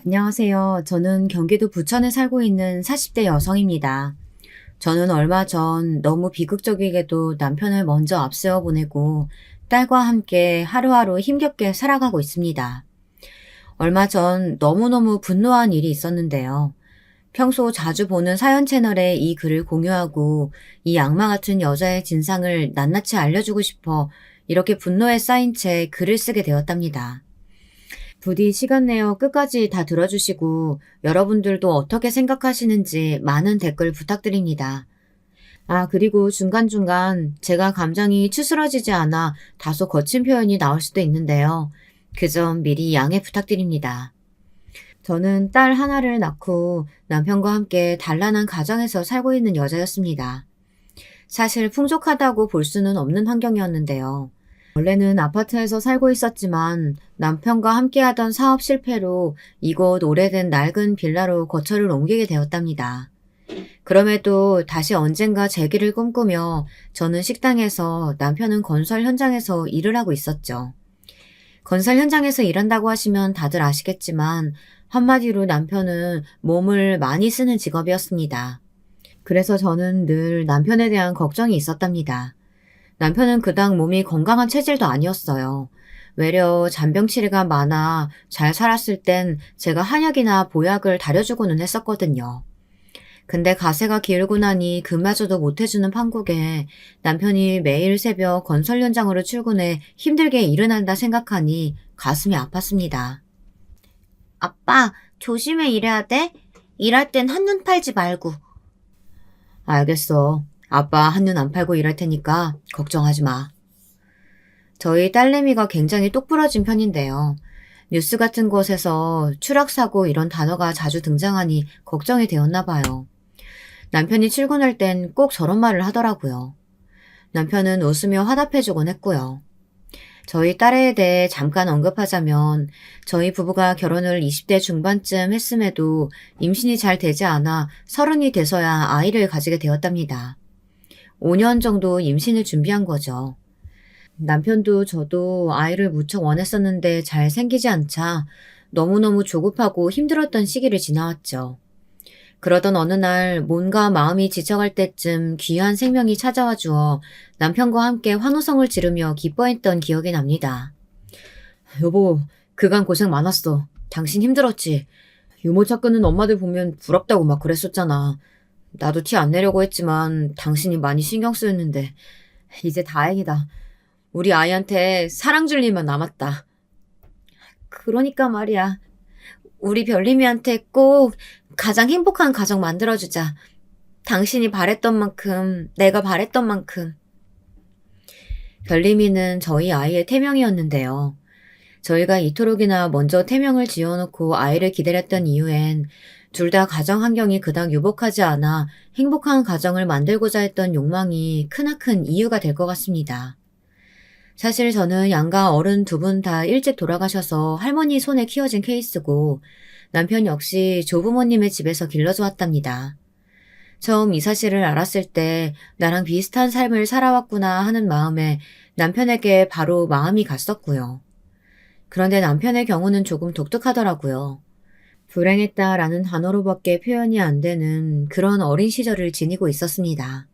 안녕하세요. 저는 경기도 부천에 살고 있는 40대 여성입니다. 저는 얼마 전 너무 비극적이게도 남편을 먼저 앞세워 보내고 딸과 함께 하루하루 힘겹게 살아가고 있습니다. 얼마 전 너무너무 분노한 일이 있었는데요. 평소 자주 보는 사연 채널에 이 글을 공유하고 이 악마 같은 여자의 진상을 낱낱이 알려주고 싶어 이렇게 분노에 쌓인 채 글을 쓰게 되었답니다. 부디 시간 내어 끝까지 다 들어주시고 여러분들도 어떻게 생각하시는지 많은 댓글 부탁드립니다. 그리고 중간중간 제가 감정이 추스러지지 않아 다소 거친 표현이 나올 수도 있는데요. 그 점 미리 양해 부탁드립니다. 저는 딸 하나를 낳고 남편과 함께 단란한 가정에서 살고 있는 여자였습니다. 사실 풍족하다고 볼 수는 없는 환경이었는데요. 원래는 아파트에서 살고 있었지만 남편과 함께하던 사업 실패로 이곳 오래된 낡은 빌라로 거처를 옮기게 되었답니다. 그럼에도 다시 언젠가 재기를 꿈꾸며 저는 식당에서 남편은 건설 현장에서 일을 하고 있었죠. 건설 현장에서 일한다고 하시면 다들 아시겠지만 한마디로 남편은 몸을 많이 쓰는 직업이었습니다. 그래서 저는 늘 남편에 대한 걱정이 있었답니다. 남편은 그닥 몸이 건강한 체질도 아니었어요. 외려 잔병치레가 많아 잘 살았을 땐 제가 한약이나 보약을 다려주고는 했었거든요. 근데 가세가 기울고 나니 그마저도 못해주는 판국에 남편이 매일 새벽 건설 현장으로 출근해 힘들게 일을 한다 생각하니 가슴이 아팠습니다. 아빠, 조심해 일해야 돼? 일할 땐 한눈 팔지 말고. 알겠어. 아빠 한눈 안 팔고 일할 테니까 걱정하지 마. 저희 딸내미가 굉장히 똑부러진 편인데요. 뉴스 같은 곳에서 추락사고 이런 단어가 자주 등장하니 걱정이 되었나 봐요. 남편이 출근할 땐 꼭 저런 말을 하더라고요. 남편은 웃으며 화답해주곤 했고요. 저희 딸에 대해 잠깐 언급하자면 저희 부부가 결혼을 20대 중반쯤 했음에도 임신이 잘 되지 않아 30이 돼서야 아이를 가지게 되었답니다. 5년 정도 임신을 준비한 거죠. 남편도 저도 아이를 무척 원했었는데 잘 생기지 않자 너무너무 조급하고 힘들었던 시기를 지나왔죠. 그러던 어느 날 몸과 마음이 지쳐갈 때쯤 귀한 생명이 찾아와 주어 남편과 함께 환호성을 지르며 기뻐했던 기억이 납니다. 여보, 그간 고생 많았어. 당신 힘들었지. 유모차 끄는 엄마들 보면 부럽다고 막 그랬었잖아. 나도 티 안 내려고 했지만 당신이 많이 신경 쓰였는데 이제 다행이다. 우리 아이한테 사랑 줄 일만 남았다. 그러니까 말이야. 우리 별님이한테 꼭 가장 행복한 가정 만들어주자. 당신이 바랬던 만큼, 내가 바랬던 만큼. 별님이는 저희 아이의 태명이었는데요. 저희가 이토록이나 먼저 태명을 지어놓고 아이를 기다렸던 이유엔 둘 다 가정 환경이 그닥 유복하지 않아 행복한 가정을 만들고자 했던 욕망이 크나큰 이유가 될 것 같습니다. 사실 저는 양가 어른 두 분 다 일찍 돌아가셔서 할머니 손에 키워진 케이스고 남편 역시 조부모님의 집에서 길러져 왔답니다. 처음 이 사실을 알았을 때 나랑 비슷한 삶을 살아왔구나 하는 마음에 남편에게 바로 마음이 갔었고요. 그런데 남편의 경우는 조금 독특하더라고요. 불행했다라는 단어로밖에 표현이 안 되는 그런 어린 시절을 지니고 있었습니다.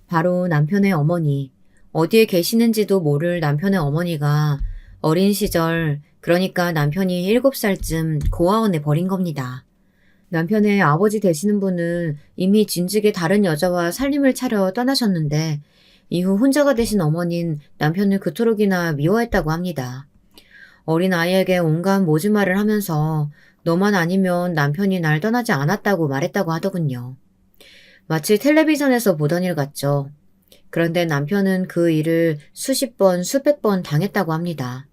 바로 남편의 어머니, 어디에 계시는지도 모를 남편의 어머니가 어린 시절, 그러니까 남편이 7살쯤 고아원에 버린 겁니다. 남편의 아버지 되시는 분은 이미 진즉에 다른 여자와 살림을 차려 떠나셨는데 이후 혼자가 되신 어머니는 남편을 그토록이나 미워했다고 합니다. 어린 아이에게 온갖 모진 말을 하면서 너만 아니면 남편이 날 떠나지 않았다고 말했다고 하더군요. 마치 텔레비전에서 보던 일 같죠. 그런데 남편은 그 일을 수십 번, 수백 번 당했다고 합니다.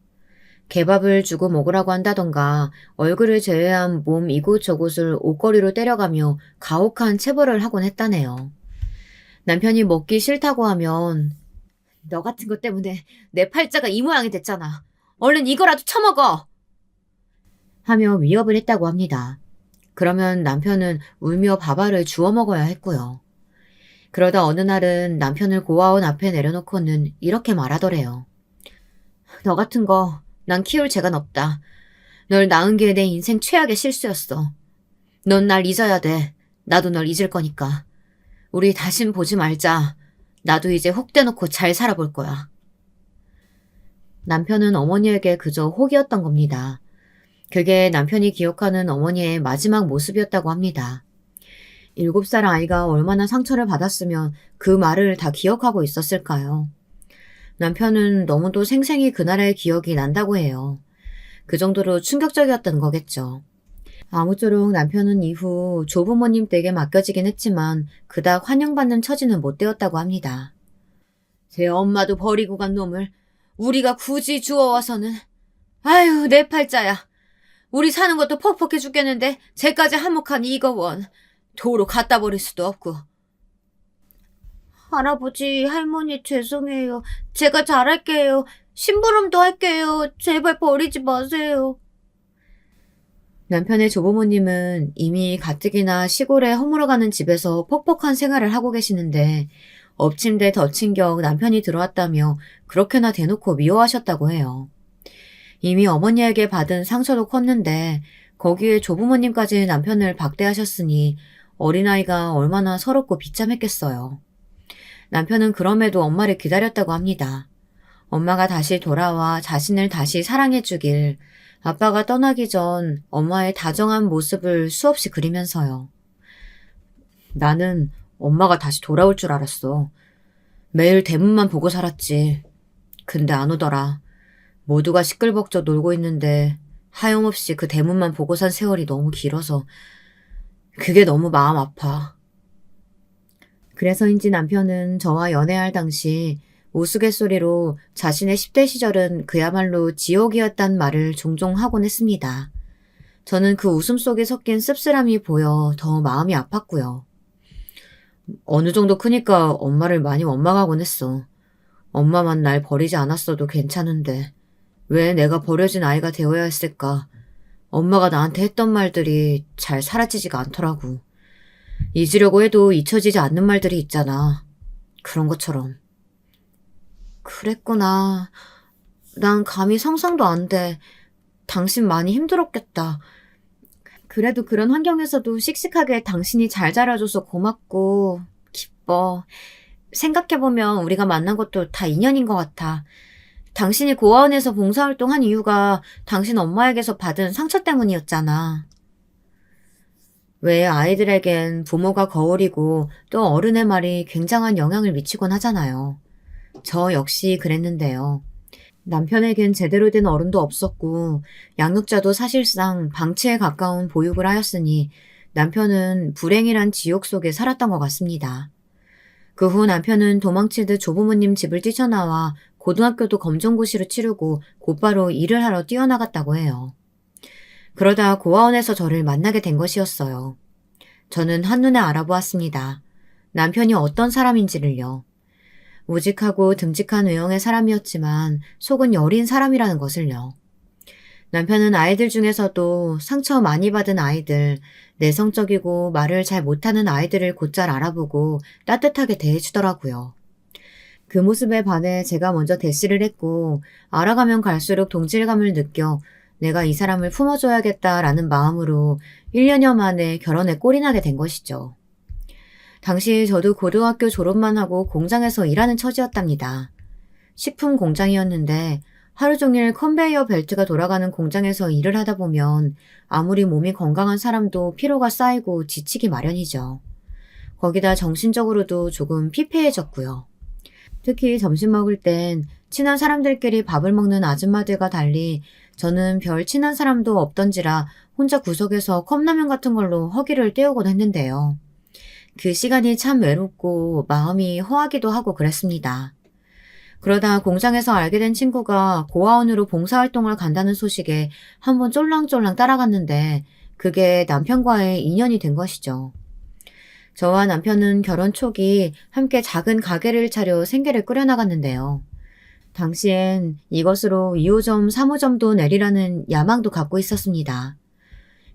개밥을 주고 먹으라고 한다던가 얼굴을 제외한 몸 이곳저곳을 옷걸이로 때려가며 가혹한 체벌을 하곤 했다네요. 남편이 먹기 싫다고 하면 너 같은 것 때문에 내 팔자가 이 모양이 됐잖아. 얼른 이거라도 처먹어! 하며 위협을 했다고 합니다. 그러면 남편은 울며 밥알을 주워 먹어야 했고요. 그러다 어느 날은 남편을 고아원 앞에 내려놓고는 이렇게 말하더래요. 너 같은 거 난 키울 재간 없다. 널 낳은 게 내 인생 최악의 실수였어. 넌 날 잊어야 돼. 나도 널 잊을 거니까. 우리 다신 보지 말자. 나도 이제 혹 대놓고 잘 살아볼 거야. 남편은 어머니에게 그저 혹이었던 겁니다. 그게 남편이 기억하는 어머니의 마지막 모습이었다고 합니다. 7살 아이가 얼마나 상처를 받았으면 그 말을 다 기억하고 있었을까요? 남편은 너무도 생생히 그날의 기억이 난다고 해요. 그 정도로 충격적이었던 거겠죠. 아무쪼록 남편은 이후 조부모님 댁에 맡겨지긴 했지만 그닥 환영받는 처지는 못 되었다고 합니다. 제 엄마도 버리고 간 놈을 우리가 굳이 주워와서는. 아유, 내 팔자야. 우리 사는 것도 퍽퍽해 죽겠는데 쟤까지 한몫한 이거원. 도로 갖다 버릴 수도 없고. 할아버지, 할머니 죄송해요. 제가 잘할게요. 심부름도 할게요. 제발 버리지 마세요. 남편의 조부모님은 이미 가뜩이나 시골에 허물어가는 집에서 퍽퍽한 생활을 하고 계시는데 엎친 데 덮친 격 남편이 들어왔다며 그렇게나 대놓고 미워하셨다고 해요. 이미 어머니에게 받은 상처도 컸는데 거기에 조부모님까지 남편을 박대하셨으니 어린아이가 얼마나 서럽고 비참했겠어요. 남편은 그럼에도 엄마를 기다렸다고 합니다. 엄마가 다시 돌아와 자신을 다시 사랑해주길, 아빠가 떠나기 전 엄마의 다정한 모습을 수없이 그리면서요. 나는 엄마가 다시 돌아올 줄 알았어. 매일 대문만 보고 살았지. 근데 안 오더라. 모두가 시끌벅적 놀고 있는데 하염없이 그 대문만 보고 산 세월이 너무 길어서 그게 너무 마음 아파. 그래서인지 남편은 저와 연애할 당시 우스갯소리로 자신의 10대 시절은 그야말로 지옥이었단 말을 종종 하곤 했습니다. 저는 그 웃음 속에 섞인 씁쓸함이 보여 더 마음이 아팠고요. 어느 정도 크니까 엄마를 많이 원망하곤 했어. 엄마만 날 버리지 않았어도 괜찮은데 왜 내가 버려진 아이가 되어야 했을까? 엄마가 나한테 했던 말들이 잘 사라지지가 않더라고. 잊으려고 해도 잊혀지지 않는 말들이 있잖아. 그런 것처럼. 그랬구나. 난 감히 상상도 안 돼. 당신 많이 힘들었겠다. 그래도 그런 환경에서도 씩씩하게 당신이 잘 자라줘서 고맙고 기뻐. 생각해보면 우리가 만난 것도 다 인연인 것 같아. 당신이 고아원에서 봉사활동한 이유가 당신 엄마에게서 받은 상처 때문이었잖아. 왜 아이들에겐 부모가 거울이고 또 어른의 말이 굉장한 영향을 미치곤 하잖아요. 저 역시 그랬는데요. 남편에겐 제대로 된 어른도 없었고 양육자도 사실상 방치에 가까운 보육을 하였으니 남편은 불행이란 지옥 속에 살았던 것 같습니다. 그 후 남편은 도망치듯 조부모님 집을 뛰쳐나와 고등학교도 검정고시를 치르고 곧바로 일을 하러 뛰어나갔다고 해요. 그러다 고아원에서 저를 만나게 된 것이었어요. 저는 한눈에 알아보았습니다. 남편이 어떤 사람인지를요. 우직하고 듬직한 외형의 사람이었지만 속은 여린 사람이라는 것을요. 남편은 아이들 중에서도 상처 많이 받은 아이들, 내성적이고 말을 잘 못하는 아이들을 곧잘 알아보고 따뜻하게 대해주더라고요. 그 모습에 반해 제가 먼저 대시를 했고 알아가면 갈수록 동질감을 느껴 내가 이 사람을 품어줘야겠다라는 마음으로 1년여 만에 결혼에 꼴이 나게 된 것이죠. 당시 저도 고등학교 졸업만 하고 공장에서 일하는 처지였답니다. 식품 공장이었는데 하루 종일 컨베이어 벨트가 돌아가는 공장에서 일을 하다 보면 아무리 몸이 건강한 사람도 피로가 쌓이고 지치기 마련이죠. 거기다 정신적으로도 조금 피폐해졌고요. 특히 점심 먹을 땐 친한 사람들끼리 밥을 먹는 아줌마들과 달리 저는 별 친한 사람도 없던지라 혼자 구석에서 컵라면 같은 걸로 허기를 때우곤 했는데요. 그 시간이 참 외롭고 마음이 허하기도 하고 그랬습니다. 그러다 공장에서 알게 된 친구가 고아원으로 봉사활동을 간다는 소식에 한번 쫄랑쫄랑 따라갔는데 그게 남편과의 인연이 된 것이죠. 저와 남편은 결혼 초기 함께 작은 가게를 차려 생계를 꾸려나갔는데요. 당시엔 이것으로 2호점, 3호점도 내리라는 야망도 갖고 있었습니다.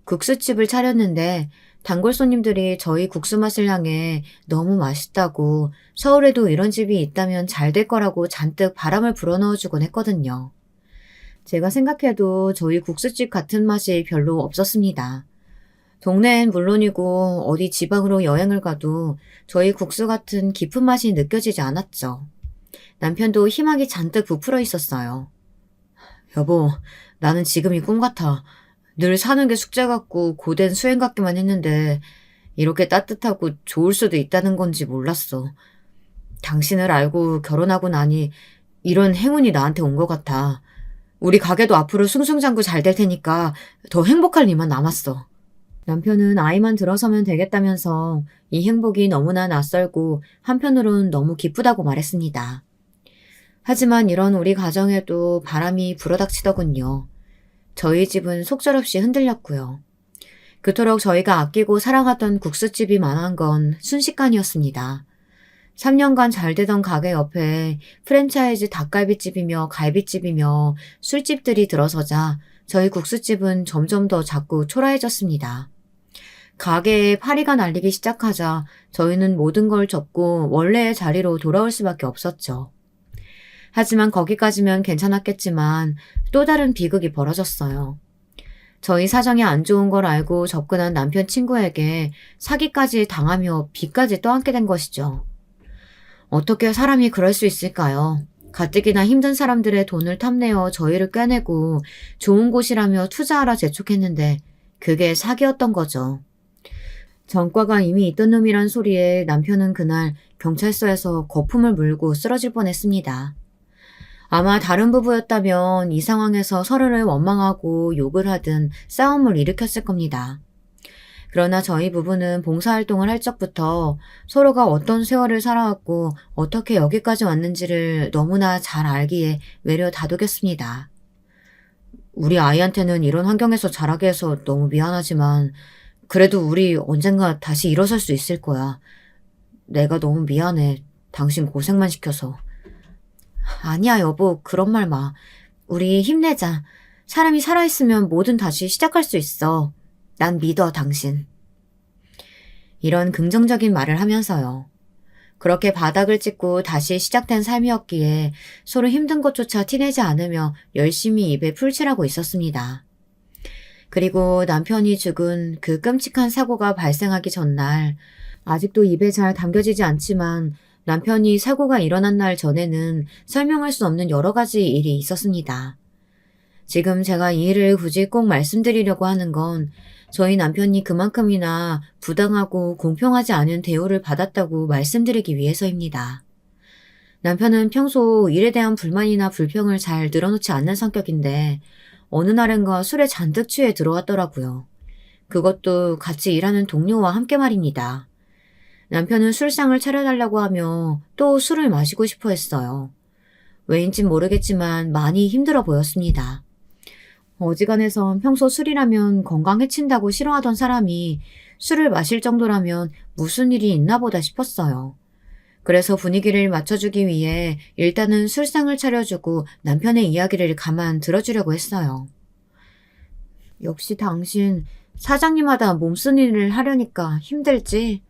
국수집을 차렸는데 단골 손님들이 저희 국수 맛을 향해 너무 맛있다고 서울에도 이런 집이 있다면 잘 될 거라고 잔뜩 바람을 불어넣어주곤 했거든요. 제가 생각해도 저희 국수집 같은 맛이 별로 없었습니다. 동네엔 물론이고 어디 지방으로 여행을 가도 저희 국수 같은 깊은 맛이 느껴지지 않았죠. 남편도 희망이 잔뜩 부풀어 있었어요. 여보, 나는 지금이 꿈 같아. 늘 사는 게 숙제 같고 고된 수행 같기만 했는데 이렇게 따뜻하고 좋을 수도 있다는 건지 몰랐어. 당신을 알고 결혼하고 나니 이런 행운이 나한테 온 것 같아. 우리 가게도 앞으로 승승장구 잘 될 테니까 더 행복할 일만 남았어. 남편은 아이만 들어서면 되겠다면서 이 행복이 너무나 낯설고 한편으론 너무 기쁘다고 말했습니다. 하지만 이런 우리 가정에도 바람이 불어닥치더군요. 저희 집은 속절없이 흔들렸고요. 그토록 저희가 아끼고 사랑하던 국수집이 망한 건 순식간이었습니다. 3년간 잘 되던 가게 옆에 프랜차이즈 닭갈비집이며 갈비집이며 술집들이 들어서자 저희 국수집은 점점 더 자꾸 초라해졌습니다. 가게에 파리가 날리기 시작하자 저희는 모든 걸 접고 원래의 자리로 돌아올 수밖에 없었죠. 하지만 거기까지면 괜찮았겠지만 또 다른 비극이 벌어졌어요. 저희 사정이 안 좋은 걸 알고 접근한 남편 친구에게 사기까지 당하며 빚까지 떠안게 된 것이죠. 어떻게 사람이 그럴 수 있을까요? 가뜩이나 힘든 사람들의 돈을 탐내어 저희를 꿰내고 좋은 곳이라며 투자하라 재촉했는데 그게 사기였던 거죠. 전과가 이미 있던 놈이란 소리에 남편은 그날 경찰서에서 거품을 물고 쓰러질 뻔했습니다. 아마 다른 부부였다면 이 상황에서 서로를 원망하고 욕을 하든 싸움을 일으켰을 겁니다. 그러나 저희 부부는 봉사활동을 할 적부터 서로가 어떤 세월을 살아왔고 어떻게 여기까지 왔는지를 너무나 잘 알기에 외려 다독였습니다. 우리 아이한테는 이런 환경에서 자라게 해서 너무 미안하지만 그래도 우리 언젠가 다시 일어설 수 있을 거야. 내가 너무 미안해. 당신 고생만 시켜서. 아니야, 여보. 그런 말 마. 우리 힘내자. 사람이 살아있으면 뭐든 다시 시작할 수 있어. 난 믿어, 당신. 이런 긍정적인 말을 하면서요. 그렇게 바닥을 찍고 다시 시작된 삶이었기에 서로 힘든 것조차 티내지 않으며 열심히 입에 풀칠하고 있었습니다. 그리고 남편이 죽은 그 끔찍한 사고가 발생하기 전날, 아직도 입에 잘 담겨지지 않지만 남편이 사고가 일어난 날 전에는 설명할 수 없는 여러 가지 일이 있었습니다. 지금 제가 이 일을 굳이 꼭 말씀드리려고 하는 건 저희 남편이 그만큼이나 부당하고 공평하지 않은 대우를 받았다고 말씀드리기 위해서입니다. 남편은 평소 일에 대한 불만이나 불평을 잘 늘어놓지 않는 성격인데 어느 날인가 술에 잔뜩 취해 들어왔더라고요. 그것도 같이 일하는 동료와 함께 말입니다. 남편은 술상을 차려달라고 하며 또 술을 마시고 싶어 했어요. 왜인진 모르겠지만 많이 힘들어 보였습니다. 어지간해선 평소 술이라면 건강 해친다고 싫어하던 사람이 술을 마실 정도라면 무슨 일이 있나 보다 싶었어요. 그래서 분위기를 맞춰주기 위해 일단은 술상을 차려주고 남편의 이야기를 가만 들어주려고 했어요. 역시 당신 사장님마다 몸쓰는 일을 하려니까 힘들지?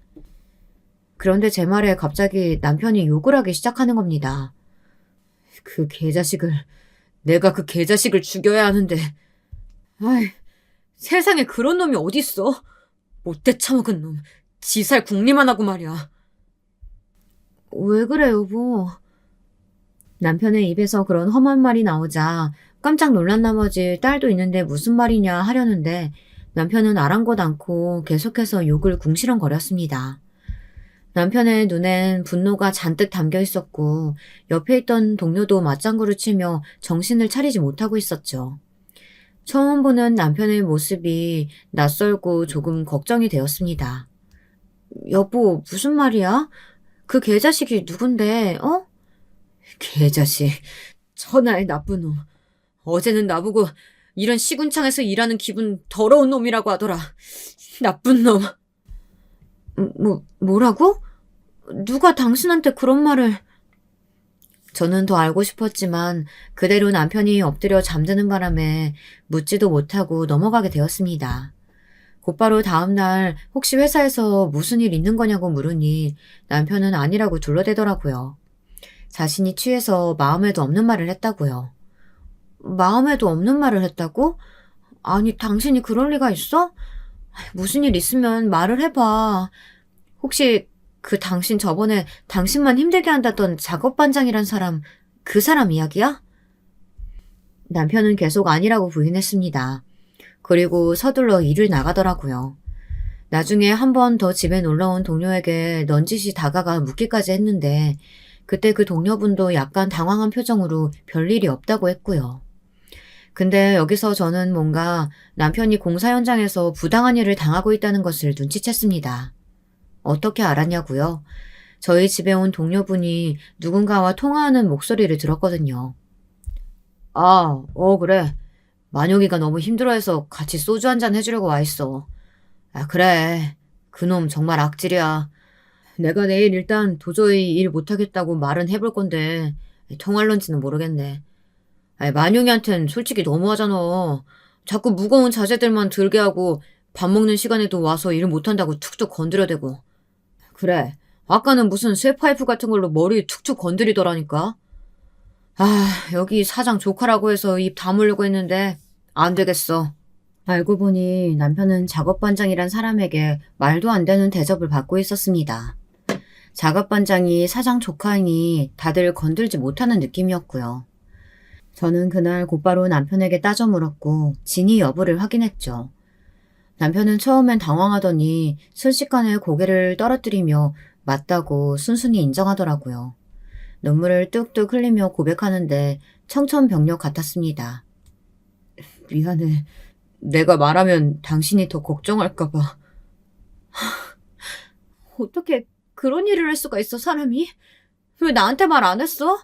그런데 제 말에 갑자기 남편이 욕을 하기 시작하는 겁니다. 그 개자식을, 내가 그 개자식을 죽여야 하는데. 아이, 세상에 그런 놈이 어딨어? 못돼 처먹은 놈, 지살 궁리만 하고 말이야. 왜 그래, 여보? 남편의 입에서 그런 험한 말이 나오자 깜짝 놀란 나머지 딸도 있는데 무슨 말이냐 하려는데 남편은 아랑곳 않고 계속해서 욕을 궁시렁거렸습니다. 남편의 눈엔 분노가 잔뜩 담겨 있었고 옆에 있던 동료도 맞장구를 치며 정신을 차리지 못하고 있었죠. 처음 보는 남편의 모습이 낯설고 조금 걱정이 되었습니다. 여보, 무슨 말이야? 그 개자식이 누군데, 어? 개자식, 천하의 나쁜 놈. 어제는 나보고 이런 시군창에서 일하는 기분 더러운 놈이라고 하더라. 나쁜 놈. 뭐라고? 누가 당신한테 그런 말을... 저는 더 알고 싶었지만 그대로 남편이 엎드려 잠드는 바람에 묻지도 못하고 넘어가게 되었습니다. 곧바로 다음날 혹시 회사에서 무슨 일 있는 거냐고 물으니 남편은 아니라고 둘러대더라고요. 자신이 취해서 마음에도 없는 말을 했다고요. 마음에도 없는 말을 했다고? 아니, 당신이 그럴 리가 있어? 무슨 일 있으면 말을 해봐. 혹시 그 당신 저번에 당신만 힘들게 한다던 작업반장이란 사람, 그 사람 이야기야? 남편은 계속 아니라고 부인했습니다. 그리고 서둘러 일을 나가더라고요. 나중에 한 번 더 집에 놀러온 동료에게 넌지시 다가가 묻기까지 했는데 그때 그 동료분도 약간 당황한 표정으로 별일이 없다고 했고요. 근데 여기서 저는 뭔가 남편이 공사 현장에서 부당한 일을 당하고 있다는 것을 눈치챘습니다. 어떻게 알았냐고요? 저희 집에 온 동료분이 누군가와 통화하는 목소리를 들었거든요. 아, 그래. 만용이가 너무 힘들어해서 같이 소주 한잔 해주려고 와 있어. 아, 그래. 그놈 정말 악질이야. 내가 내일 일단 도저히 일 못하겠다고 말은 해볼 건데 통할런지는 모르겠네. 아니, 만용이한텐 솔직히 너무하잖아. 자꾸 무거운 자재들만 들게 하고 밥 먹는 시간에도 와서 일 못한다고 툭툭 건드려대고. 그래. 아까는 무슨 쇠파이프 같은 걸로 머리 툭툭 건드리더라니까. 아, 여기 사장 조카라고 해서 입 다물려고 했는데 안 되겠어. 알고 보니 남편은 작업반장이란 사람에게 말도 안 되는 대접을 받고 있었습니다. 작업반장이 사장 조카이니 다들 건들지 못하는 느낌이었고요. 저는 그날 곧바로 남편에게 따져 물었고 진위 여부를 확인했죠. 남편은 처음엔 당황하더니 순식간에 고개를 떨어뜨리며 맞다고 순순히 인정하더라고요. 눈물을 뚝뚝 흘리며 고백하는데 청천벽력 같았습니다. 미안해. 내가 말하면 당신이 더 걱정할까봐. 어떻게 그런 일을 할 수가 있어, 사람이? 왜 나한테 말 안 했어?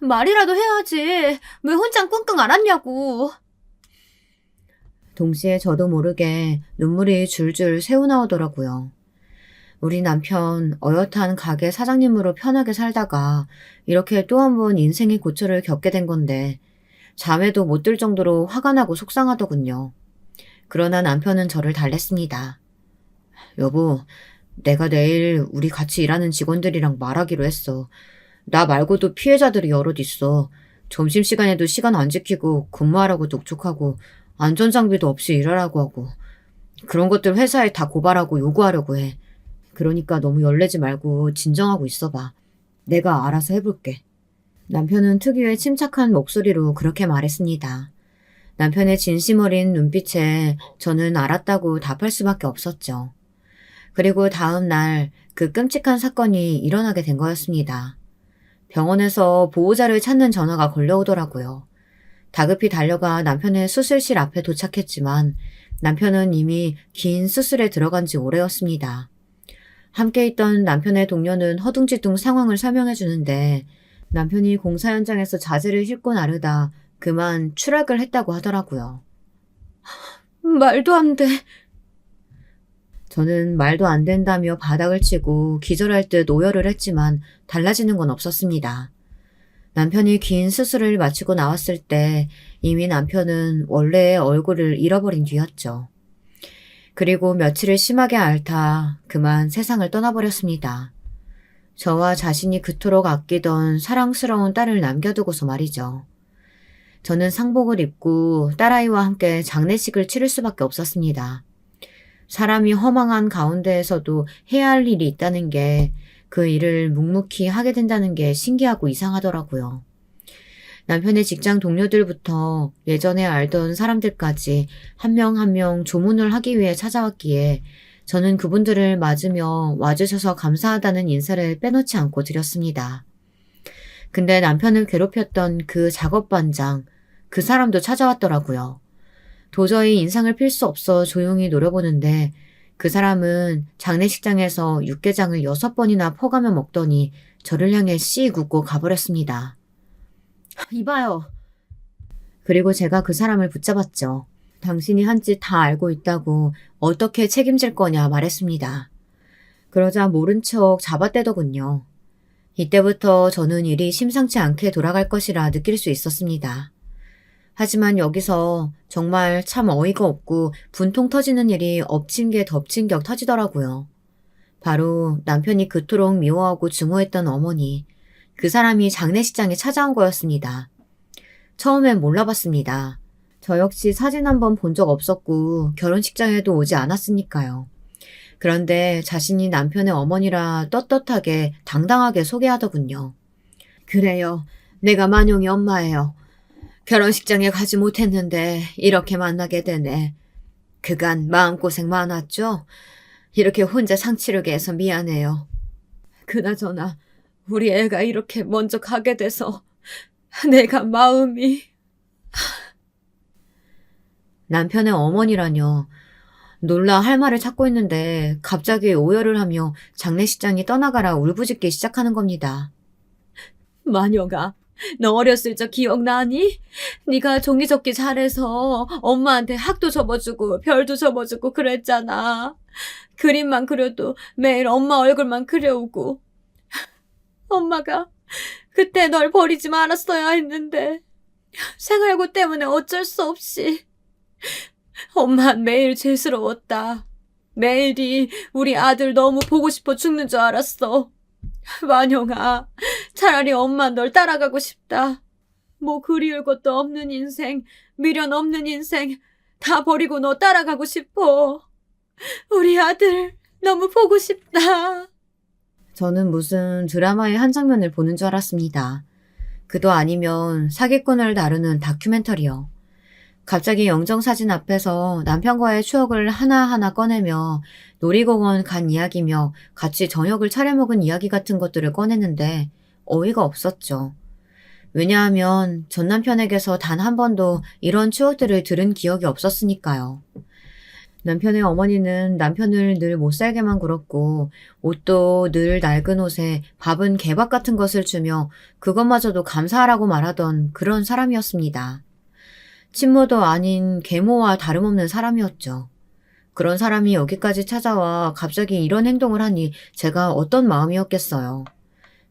말이라도 해야지. 왜 혼자 끙끙 앓았냐고. 동시에 저도 모르게 눈물이 줄줄 새어나오더라고요. 우리 남편 어엿한 가게 사장님으로 편하게 살다가 이렇게 또 한 번 인생의 고초를 겪게 된 건데 잠에도 못 들 정도로 화가 나고 속상하더군요. 그러나 남편은 저를 달랬습니다. 여보, 내가 내일 우리 같이 일하는 직원들이랑 말하기로 했어. 나 말고도 피해자들이 여럿 있어. 점심시간에도 시간 안 지키고 근무하라고 독촉하고 안전장비도 없이 일하라고 하고 그런 것들 회사에 다 고발하고 요구하려고 해. 그러니까 너무 열내지 말고 진정하고 있어봐. 내가 알아서 해볼게. 남편은 특유의 침착한 목소리로 그렇게 말했습니다. 남편의 진심 어린 눈빛에 저는 알았다고 답할 수밖에 없었죠. 그리고 다음 날 그 끔찍한 사건이 일어나게 된 거였습니다. 병원에서 보호자를 찾는 전화가 걸려오더라고요. 다급히 달려가 남편의 수술실 앞에 도착했지만 남편은 이미 긴 수술에 들어간 지 오래였습니다. 함께 있던 남편의 동료는 허둥지둥 상황을 설명해 주는데 남편이 공사 현장에서 자재를 싣고 나르다 그만 추락을 했다고 하더라고요. 말도 안 돼. 저는 말도 안 된다며 바닥을 치고 기절할 듯 오열을 했지만 달라지는 건 없었습니다. 남편이 긴 수술을 마치고 나왔을 때 이미 남편은 원래의 얼굴을 잃어버린 뒤였죠. 그리고 며칠을 심하게 앓다 그만 세상을 떠나버렸습니다. 저와 자신이 그토록 아끼던 사랑스러운 딸을 남겨두고서 말이죠. 저는 상복을 입고 딸아이와 함께 장례식을 치를 수밖에 없었습니다. 사람이 허망한 가운데에서도 해야 할 일이 있다는 게 그 일을 묵묵히 하게 된다는 게 신기하고 이상하더라고요. 남편의 직장 동료들부터 예전에 알던 사람들까지 한 명 한 명 조문을 하기 위해 찾아왔기에 저는 그분들을 맞으며 와주셔서 감사하다는 인사를 빼놓지 않고 드렸습니다. 근데 남편을 괴롭혔던 그 작업반장, 그 사람도 찾아왔더라고요. 도저히 인상을 필 수 없어 조용히 노려보는데 그 사람은 장례식장에서 육개장을 6번이나 퍼가며 먹더니 저를 향해 씩 웃고 가버렸습니다. 이봐요. 그리고 제가 그 사람을 붙잡았죠. 당신이 한 짓 다 알고 있다고 어떻게 책임질 거냐 말했습니다. 그러자 모른 척 잡아떼더군요. 이때부터 저는 일이 심상치 않게 돌아갈 것이라 느낄 수 있었습니다. 하지만 여기서 정말 참 어이가 없고 분통 터지는 일이 엎친 게 덮친 격 터지더라고요. 바로 남편이 그토록 미워하고 증오했던 어머니, 그 사람이 장례식장에 찾아온 거였습니다. 처음엔 몰라봤습니다. 저 역시 사진 한번 본 적 없었고 결혼식장에도 오지 않았으니까요. 그런데 자신이 남편의 어머니라 떳떳하게 당당하게 소개하더군요. 그래요. 내가 만용의 엄마예요. 결혼식장에 가지 못했는데 이렇게 만나게 되네. 그간 마음고생 많았죠? 이렇게 혼자 상치르게 해서 미안해요. 그나저나 우리 애가 이렇게 먼저 가게 돼서 내가 마음이... 남편의 어머니라뇨. 놀라 할 말을 찾고 있는데 갑자기 오열을 하며 장례식장이 떠나가라 울부짖기 시작하는 겁니다. 마녀가, 너 어렸을 적 기억나니? 네가 종이접기 잘해서 엄마한테 학도 접어주고 별도 접어주고 그랬잖아. 그림만 그려도 매일 엄마 얼굴만 그려오고. 엄마가 그때 널 버리지 말았어야 했는데 생활고 때문에 어쩔 수 없이. 엄만 매일 죄스러웠다. 매일이 우리 아들 너무 보고 싶어 죽는 줄 알았어. 만영아, 차라리 엄마 널 따라가고 싶다. 뭐 그리울 것도 없는 인생, 미련 없는 인생 다 버리고 너 따라가고 싶어. 우리 아들 너무 보고 싶다. 저는 무슨 드라마의 한 장면을 보는 줄 알았습니다. 그도 아니면 사기꾼을 다루는 다큐멘터리요. 갑자기 영정사진 앞에서 남편과의 추억을 하나하나 꺼내며 놀이공원 간 이야기며 같이 저녁을 차려 먹은 이야기 같은 것들을 꺼내는데 어이가 없었죠. 왜냐하면 전 남편에게서 단 한 번도 이런 추억들을 들은 기억이 없었으니까요. 남편의 어머니는 남편을 늘 못살게만 굴었고 옷도 늘 낡은 옷에 밥은 개밥 같은 것을 주며 그것마저도 감사하라고 말하던 그런 사람이었습니다. 친모도 아닌 계모와 다름없는 사람이었죠. 그런 사람이 여기까지 찾아와 갑자기 이런 행동을 하니 제가 어떤 마음이었겠어요.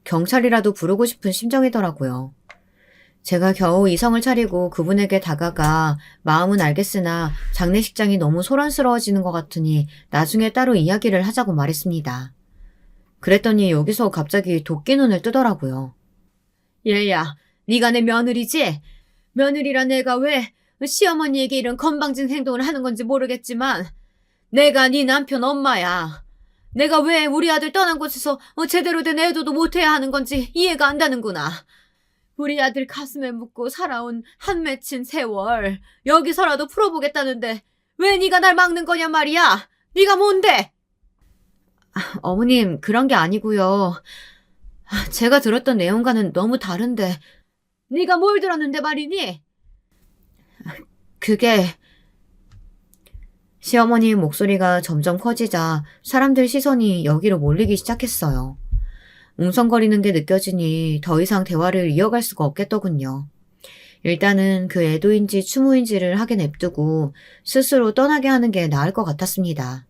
경찰이라도 부르고 싶은 심정이더라고요. 제가 겨우 이성을 차리고 그분에게 다가가 마음은 알겠으나 장례식장이 너무 소란스러워지는 것 같으니 나중에 따로 이야기를 하자고 말했습니다. 그랬더니 여기서 갑자기 도끼 눈을 뜨더라고요. 얘야, 네가 내 며느리지? 며느리란 애가 왜 시어머니에게 이런 건방진 행동을 하는 건지 모르겠지만 내가 네 남편 엄마야. 내가 왜 우리 아들 떠난 곳에서 제대로 된 애도도 못해야 하는 건지 이해가 안 가는구나. 우리 아들 가슴에 묻고 살아온 한 맺힌 세월 여기서라도 풀어보겠다는데 왜 네가 날 막는 거냐 말이야. 네가 뭔데? 어머님, 그런 게 아니고요. 제가 들었던 내용과는 너무 다른데. 네가 뭘 들었는데 말이니? 그게... 시어머니 목소리가 점점 커지자 사람들 시선이 여기로 몰리기 시작했어요. 웅성거리는 게 느껴지니 더 이상 대화를 이어갈 수가 없겠더군요. 일단은 그 애도인지 추모인지를 하게 냅두고 스스로 떠나게 하는 게 나을 것 같았습니다.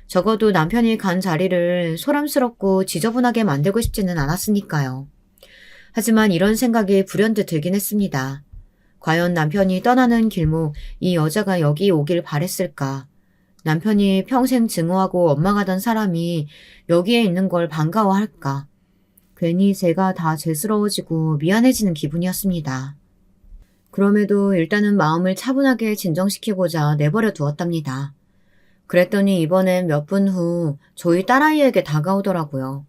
적어도 남편이 간 자리를 소람스럽고 지저분하게 만들고 싶지는 않았으니까요. 하지만 이런 생각이 불현듯 들긴 했습니다. 과연 남편이 떠나는 길목 이 여자가 여기 오길 바랬을까? 남편이 평생 증오하고 원망하던 사람이 여기에 있는 걸 반가워할까? 괜히 제가 다 죄스러워지고 미안해지는 기분이었습니다. 그럼에도 일단은 마음을 차분하게 진정시키고자 내버려 두었답니다. 그랬더니 이번엔 몇 분 후 저희 딸아이에게 다가오더라고요.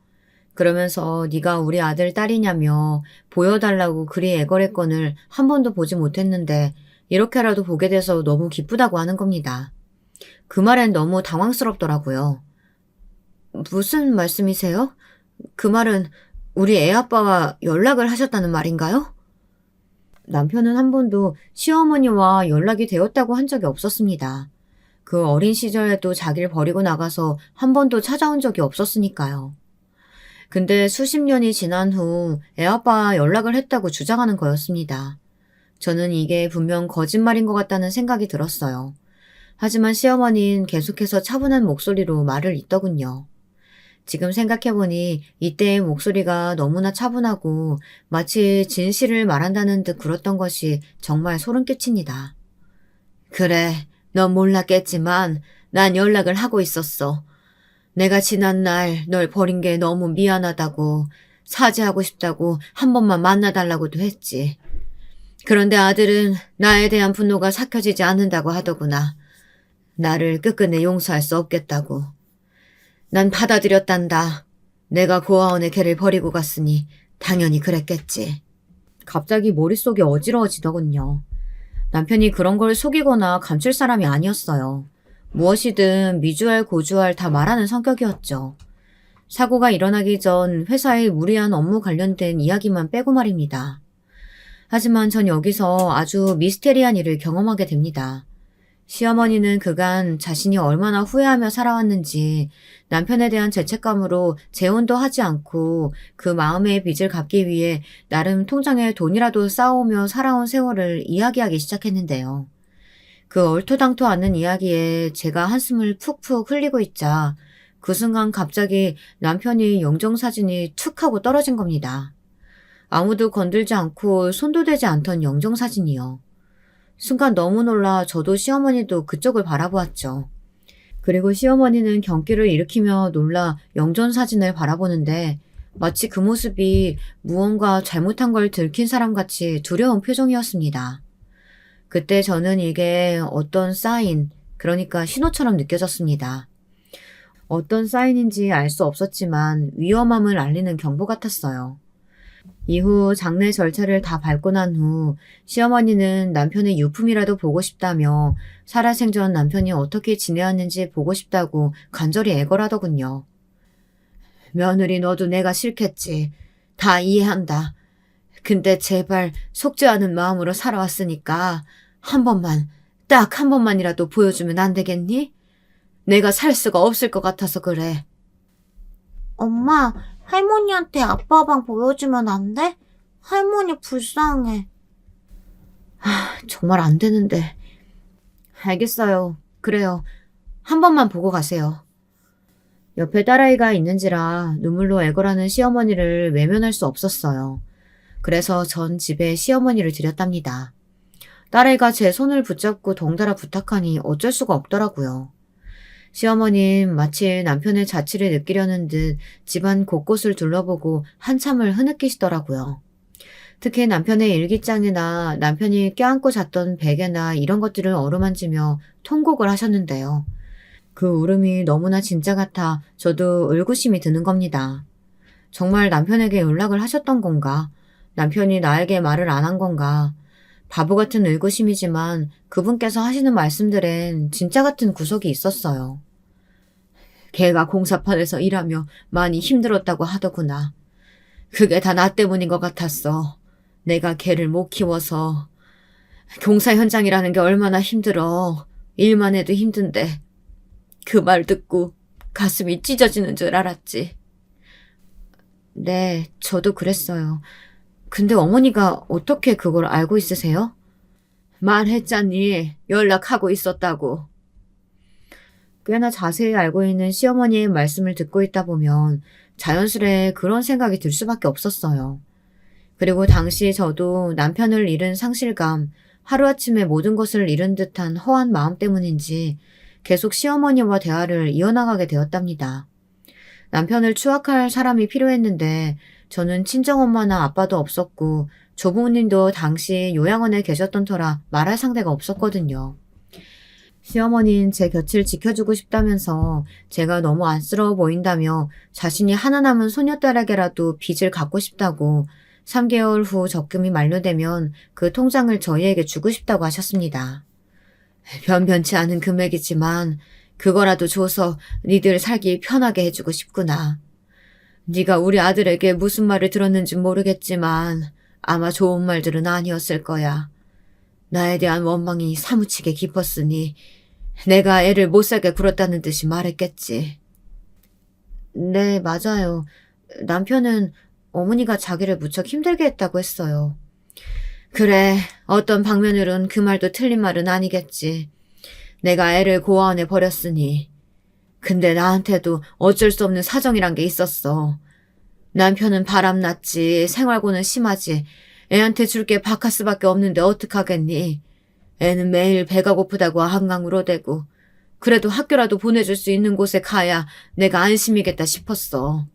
그러면서 네가 우리 아들 딸이냐며 보여달라고 그리 애걸했건을 한 번도 보지 못했는데 이렇게라도 보게 돼서 너무 기쁘다고 하는 겁니다. 그 말엔 너무 당황스럽더라고요. 무슨 말씀이세요? 그 말은 우리 애아빠와 연락을 하셨다는 말인가요? 남편은 한 번도 시어머니와 연락이 되었다고 한 적이 없었습니다. 그 어린 시절에도 자기를 버리고 나가서 한 번도 찾아온 적이 없었으니까요. 근데 수십 년이 지난 후 애아빠와 연락을 했다고 주장하는 거였습니다. 저는 이게 분명 거짓말인 것 같다는 생각이 들었어요. 하지만 시어머니는 계속해서 차분한 목소리로 말을 잇더군요. 지금 생각해보니 이때의 목소리가 너무나 차분하고 마치 진실을 말한다는 듯 굴었던 것이 정말 소름 끼칩니다. 그래, 넌 몰랐겠지만 난 연락을 하고 있었어. 내가 지난날 널 버린 게 너무 미안하다고 사죄하고 싶다고 한 번만 만나달라고도 했지. 그런데 아들은 나에 대한 분노가 삭혀지지 않는다고 하더구나. 나를 끝끝내 용서할 수 없겠다고. 난 받아들였단다. 내가 고아원에 걔를 버리고 갔으니 당연히 그랬겠지. 갑자기 머릿속이 어지러워지더군요. 남편이 그런 걸 속이거나 감출 사람이 아니었어요. 무엇이든 미주알 고주알 다 말하는 성격이었죠. 사고가 일어나기 전 회사의 무리한 업무 관련된 이야기만 빼고 말입니다. 하지만 전 여기서 아주 미스테리한 일을 경험하게 됩니다. 시어머니는 그간 자신이 얼마나 후회하며 살아왔는지 남편에 대한 죄책감으로 재혼도 하지 않고 그 마음의 빚을 갚기 위해 나름 통장에 돈이라도 쌓아오며 살아온 세월을 이야기하기 시작했는데요. 그 얼토당토 않는 이야기에 제가 한숨을 푹푹 흘리고 있자 그 순간 갑자기 남편이 영정사진이 툭 하고 떨어진 겁니다. 아무도 건들지 않고 손도 대지 않던 영정사진이요. 순간 너무 놀라 저도 시어머니도 그쪽을 바라보았죠. 그리고 시어머니는 경기를 일으키며 놀라 영정사진을 바라보는데 마치 그 모습이 무언가 잘못한 걸 들킨 사람같이 두려운 표정이었습니다. 그때 저는 이게 어떤 사인, 그러니까 신호처럼 느껴졌습니다. 어떤 사인인지 알 수 없었지만 위험함을 알리는 경보 같았어요. 이후 장례 절차를 다 밟고 난 후 시어머니는 남편의 유품이라도 보고 싶다며 살아생전 남편이 어떻게 지내었는지 보고 싶다고 간절히 애걸하더군요. 며느리 너도 내가 싫겠지. 다 이해한다. 근데 제발 속지 않은 마음으로 살아왔으니까 한 번만, 딱 한 번만이라도 보여주면 안 되겠니? 내가 살 수가 없을 것 같아서 그래. 엄마, 할머니한테 아빠 방 보여주면 안 돼? 할머니 불쌍해. 정말 안 되는데. 알겠어요. 그래요. 한 번만 보고 가세요. 옆에 딸아이가 있는지라 눈물로 애걸하는 시어머니를 외면할 수 없었어요. 그래서 전 집에 시어머니를 들였답니다. 딸아이가 제 손을 붙잡고 덩달아 부탁하니 어쩔 수가 없더라고요. 시어머님 마치 남편의 자취를 느끼려는 듯 집안 곳곳을 둘러보고 한참을 흐느끼시더라고요. 특히 남편의 일기장이나 남편이 껴안고 잤던 베개나 이런 것들을 어루만지며 통곡을 하셨는데요. 그 울음이 너무나 진짜 같아 저도 의구심이 드는 겁니다. 정말 남편에게 연락을 하셨던 건가? 남편이 나에게 말을 안 한 건가? 바보 같은 의구심이지만 그분께서 하시는 말씀들엔 진짜 같은 구석이 있었어요. 걔가 공사판에서 일하며 많이 힘들었다고 하더구나. 그게 다 나 때문인 것 같았어. 내가 걔를 못 키워서. 공사 현장이라는 게 얼마나 힘들어. 일만 해도 힘든데. 그 말 듣고 가슴이 찢어지는 줄 알았지. 네, 저도 그랬어요. 근데 어머니가 어떻게 그걸 알고 있으세요? 말했잖니. 연락하고 있었다고. 꽤나 자세히 알고 있는 시어머니의 말씀을 듣고 있다 보면 자연스레 그런 생각이 들 수밖에 없었어요. 그리고 당시 저도 남편을 잃은 상실감, 하루아침에 모든 것을 잃은 듯한 허한 마음 때문인지 계속 시어머니와 대화를 이어나가게 되었답니다. 남편을 추악할 사람이 필요했는데 저는 친정엄마나 아빠도 없었고 조부모님도 당시 요양원에 계셨던 터라 말할 상대가 없었거든요. 시어머니는 제 곁을 지켜주고 싶다면서 제가 너무 안쓰러워 보인다며 자신이 하나 남은 소녀딸에게라도 빚을 갚고 싶다고 3개월 후 적금이 만료되면 그 통장을 저희에게 주고 싶다고 하셨습니다. 변변치 않은 금액이지만 그거라도 줘서 니들 살기 편하게 해주고 싶구나. 네가 우리 아들에게 무슨 말을 들었는지 모르겠지만 아마 좋은 말들은 아니었을 거야. 나에 대한 원망이 사무치게 깊었으니 내가 애를 못살게 굴었다는 듯이 말했겠지. 네, 맞아요. 남편은 어머니가 자기를 무척 힘들게 했다고 했어요. 그래, 어떤 방면으론 그 말도 틀린 말은 아니겠지. 내가 애를 고아원에 버렸으니. 근데 나한테도 어쩔 수 없는 사정이란 게 있었어. 남편은 바람났지, 생활고는 심하지. 애한테 줄 게 바카스밖에 없는데 어떡하겠니? 애는 매일 배가 고프다고 한강으로 대고 그래도 학교라도 보내줄 수 있는 곳에 가야 내가 안심이겠다 싶었어.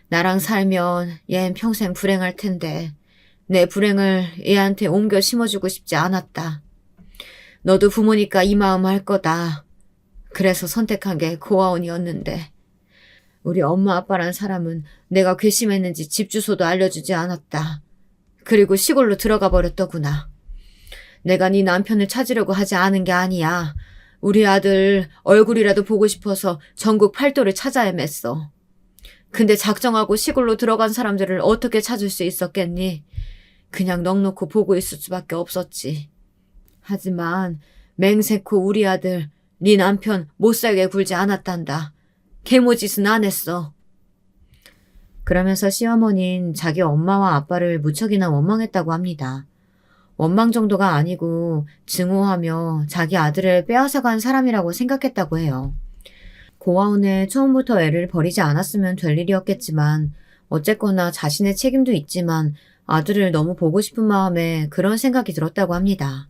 나랑 살면 얜 평생 불행할 텐데 내 불행을 얘한테 옮겨 심어주고 싶지 않았다. 너도 부모니까 이 마음 할 거다. 그래서 선택한 게 고아원이었는데 우리 엄마 아빠란 사람은 내가 괘씸했는지 집 주소도 알려주지 않았다. 그리고 시골로 들어가 버렸더구나. 내가 네 남편을 찾으려고 하지 않은 게 아니야. 우리 아들 얼굴이라도 보고 싶어서 전국 팔도를 찾아 헤맸어. 근데 작정하고 시골로 들어간 사람들을 어떻게 찾을 수 있었겠니? 그냥 넋놓고 보고 있을 수밖에 없었지. 하지만 맹세코 우리 아들, 네 남편 못살게 굴지 않았단다. 계모짓은 안 했어. 그러면서 시어머니는 자기 엄마와 아빠를 무척이나 원망했다고 합니다. 원망 정도가 아니고 증오하며 자기 아들을 빼앗아간 사람이라고 생각했다고 해요. 고아원에 처음부터 애를 버리지 않았으면 될 일이었겠지만 어쨌거나 자신의 책임도 있지만 아들을 너무 보고 싶은 마음에 그런 생각이 들었다고 합니다.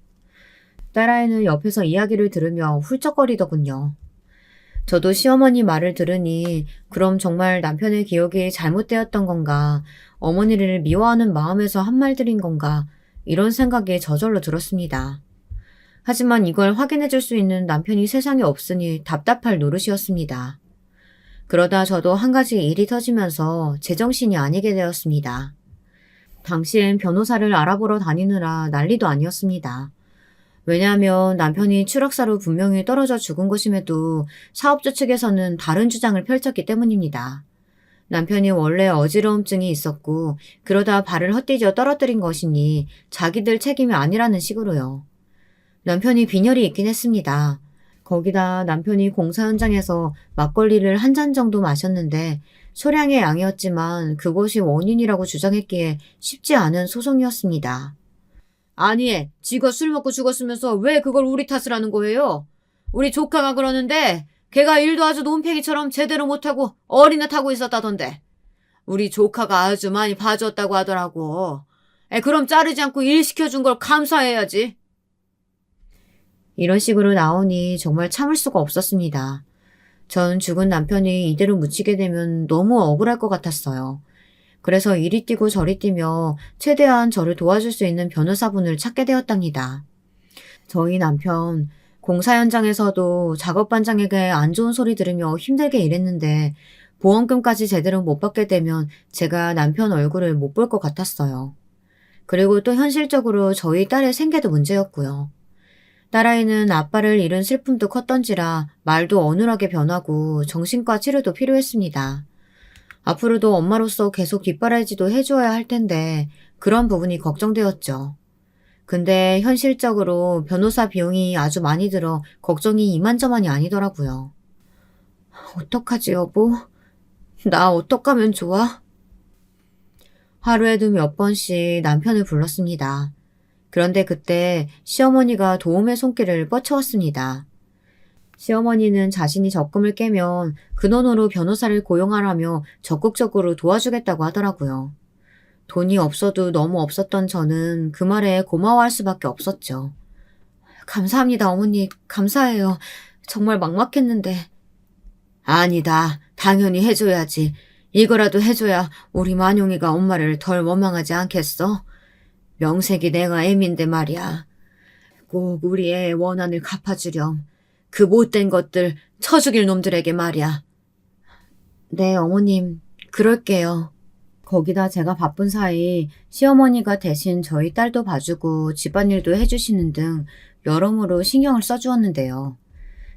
딸아이는 옆에서 이야기를 들으며 훌쩍거리더군요. 저도 시어머니 말을 들으니 그럼 정말 남편의 기억이 잘못되었던 건가, 어머니를 미워하는 마음에서 한 말들인 건가, 이런 생각이 저절로 들었습니다. 하지만 이걸 확인해 줄 수 있는 남편이 세상에 없으니 답답할 노릇이었습니다. 그러다 저도 한 가지 일이 터지면서 제정신이 아니게 되었습니다. 당시엔 변호사를 알아보러 다니느라 난리도 아니었습니다. 왜냐하면 남편이 추락사로 분명히 떨어져 죽은 것임에도 사업주 측에서는 다른 주장을 펼쳤기 때문입니다. 남편이 원래 어지러움증이 있었고 그러다 발을 헛디뎌 떨어뜨린 것이니 자기들 책임이 아니라는 식으로요. 남편이 빈혈이 있긴 했습니다. 거기다 남편이 공사 현장에서 막걸리를 한 잔 정도 마셨는데 소량의 양이었지만 그것이 원인이라고 주장했기에 쉽지 않은 소송이었습니다. 아니, 지가 술 먹고 죽었으면서 왜 그걸 우리 탓을 하는 거예요? 우리 조카가 그러는데 걔가 일도 아주 논팽이처럼 제대로 못하고 어린애 타고 있었다던데. 우리 조카가 아주 많이 봐줬다고 하더라고. 그럼 자르지 않고 일 시켜준 걸 감사해야지. 이런 식으로 나오니 정말 참을 수가 없었습니다. 전 죽은 남편이 이대로 묻히게 되면 너무 억울할 것 같았어요. 그래서 이리 뛰고 저리 뛰며 최대한 저를 도와줄 수 있는 변호사분을 찾게 되었답니다. 저희 남편, 공사 현장에서도 작업반장에게 안 좋은 소리 들으며 힘들게 일했는데 보험금까지 제대로 못 받게 되면 제가 남편 얼굴을 못 볼 것 같았어요. 그리고 또 현실적으로 저희 딸의 생계도 문제였고요. 딸아이는 아빠를 잃은 슬픔도 컸던지라 말도 어눌하게 변하고 정신과 치료도 필요했습니다. 앞으로도 엄마로서 계속 뒷바라지도 해줘야 할 텐데 그런 부분이 걱정되었죠. 근데 현실적으로 변호사 비용이 아주 많이 들어 걱정이 이만저만이 아니더라고요. 어떡하지 여보? 나 어떡하면 좋아? 하루에도 몇 번씩 남편을 불렀습니다. 그런데 그때 시어머니가 도움의 손길을 뻗쳐왔습니다. 시어머니는 자신이 적금을 깨면 그 돈으로 변호사를 고용하라며 적극적으로 도와주겠다고 하더라고요. 돈이 없어도 너무 없었던 저는 그 말에 고마워할 수밖에 없었죠. 감사합니다, 어머니. 감사해요. 정말 막막했는데. 아니다. 당연히 해줘야지. 이거라도 해줘야 우리 만용이가 엄마를 덜 원망하지 않겠어? 명색이 내가 애민데 말이야. 꼭 우리 애의 원한을 갚아주렴. 그 못된 것들 쳐 죽일 놈들에게 말이야. 네, 어머님. 그럴게요. 거기다 제가 바쁜 사이 시어머니가 대신 저희 딸도 봐주고 집안일도 해주시는 등 여러모로 신경을 써주었는데요.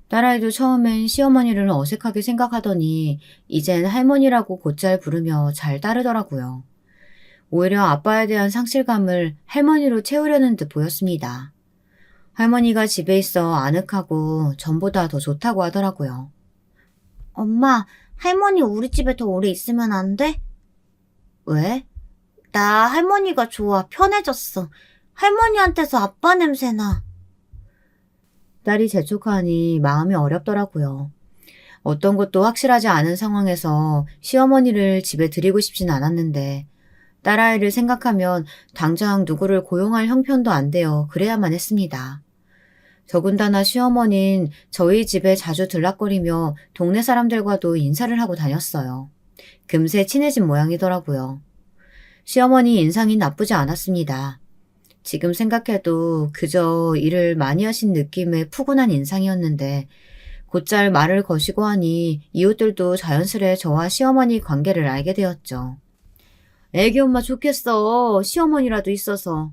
딸아이도 처음엔 시어머니를 어색하게 생각하더니 이젠 할머니라고 곧잘 부르며 잘 따르더라고요. 오히려 아빠에 대한 상실감을 할머니로 채우려는 듯 보였습니다. 할머니가 집에 있어 아늑하고 전보다 더 좋다고 하더라고요. 엄마, 할머니 우리 집에 더 오래 있으면 안 돼? 왜? 나 할머니가 좋아. 편해졌어. 할머니한테서 아빠 냄새나. 딸이 재촉하니 마음이 어렵더라고요. 어떤 것도 확실하지 않은 상황에서 시어머니를 집에 들이고 싶진 않았는데 딸아이를 생각하면 당장 누구를 고용할 형편도 안 되어 그래야만 했습니다. 더군다나 시어머니는 저희 집에 자주 들락거리며 동네 사람들과도 인사를 하고 다녔어요. 금세 친해진 모양이더라고요. 시어머니 인상이 나쁘지 않았습니다. 지금 생각해도 그저 일을 많이 하신 느낌의 푸근한 인상이었는데 곧잘 말을 거시고 하니 이웃들도 자연스레 저와 시어머니 관계를 알게 되었죠. 애기 엄마 좋겠어. 시어머니라도 있어서.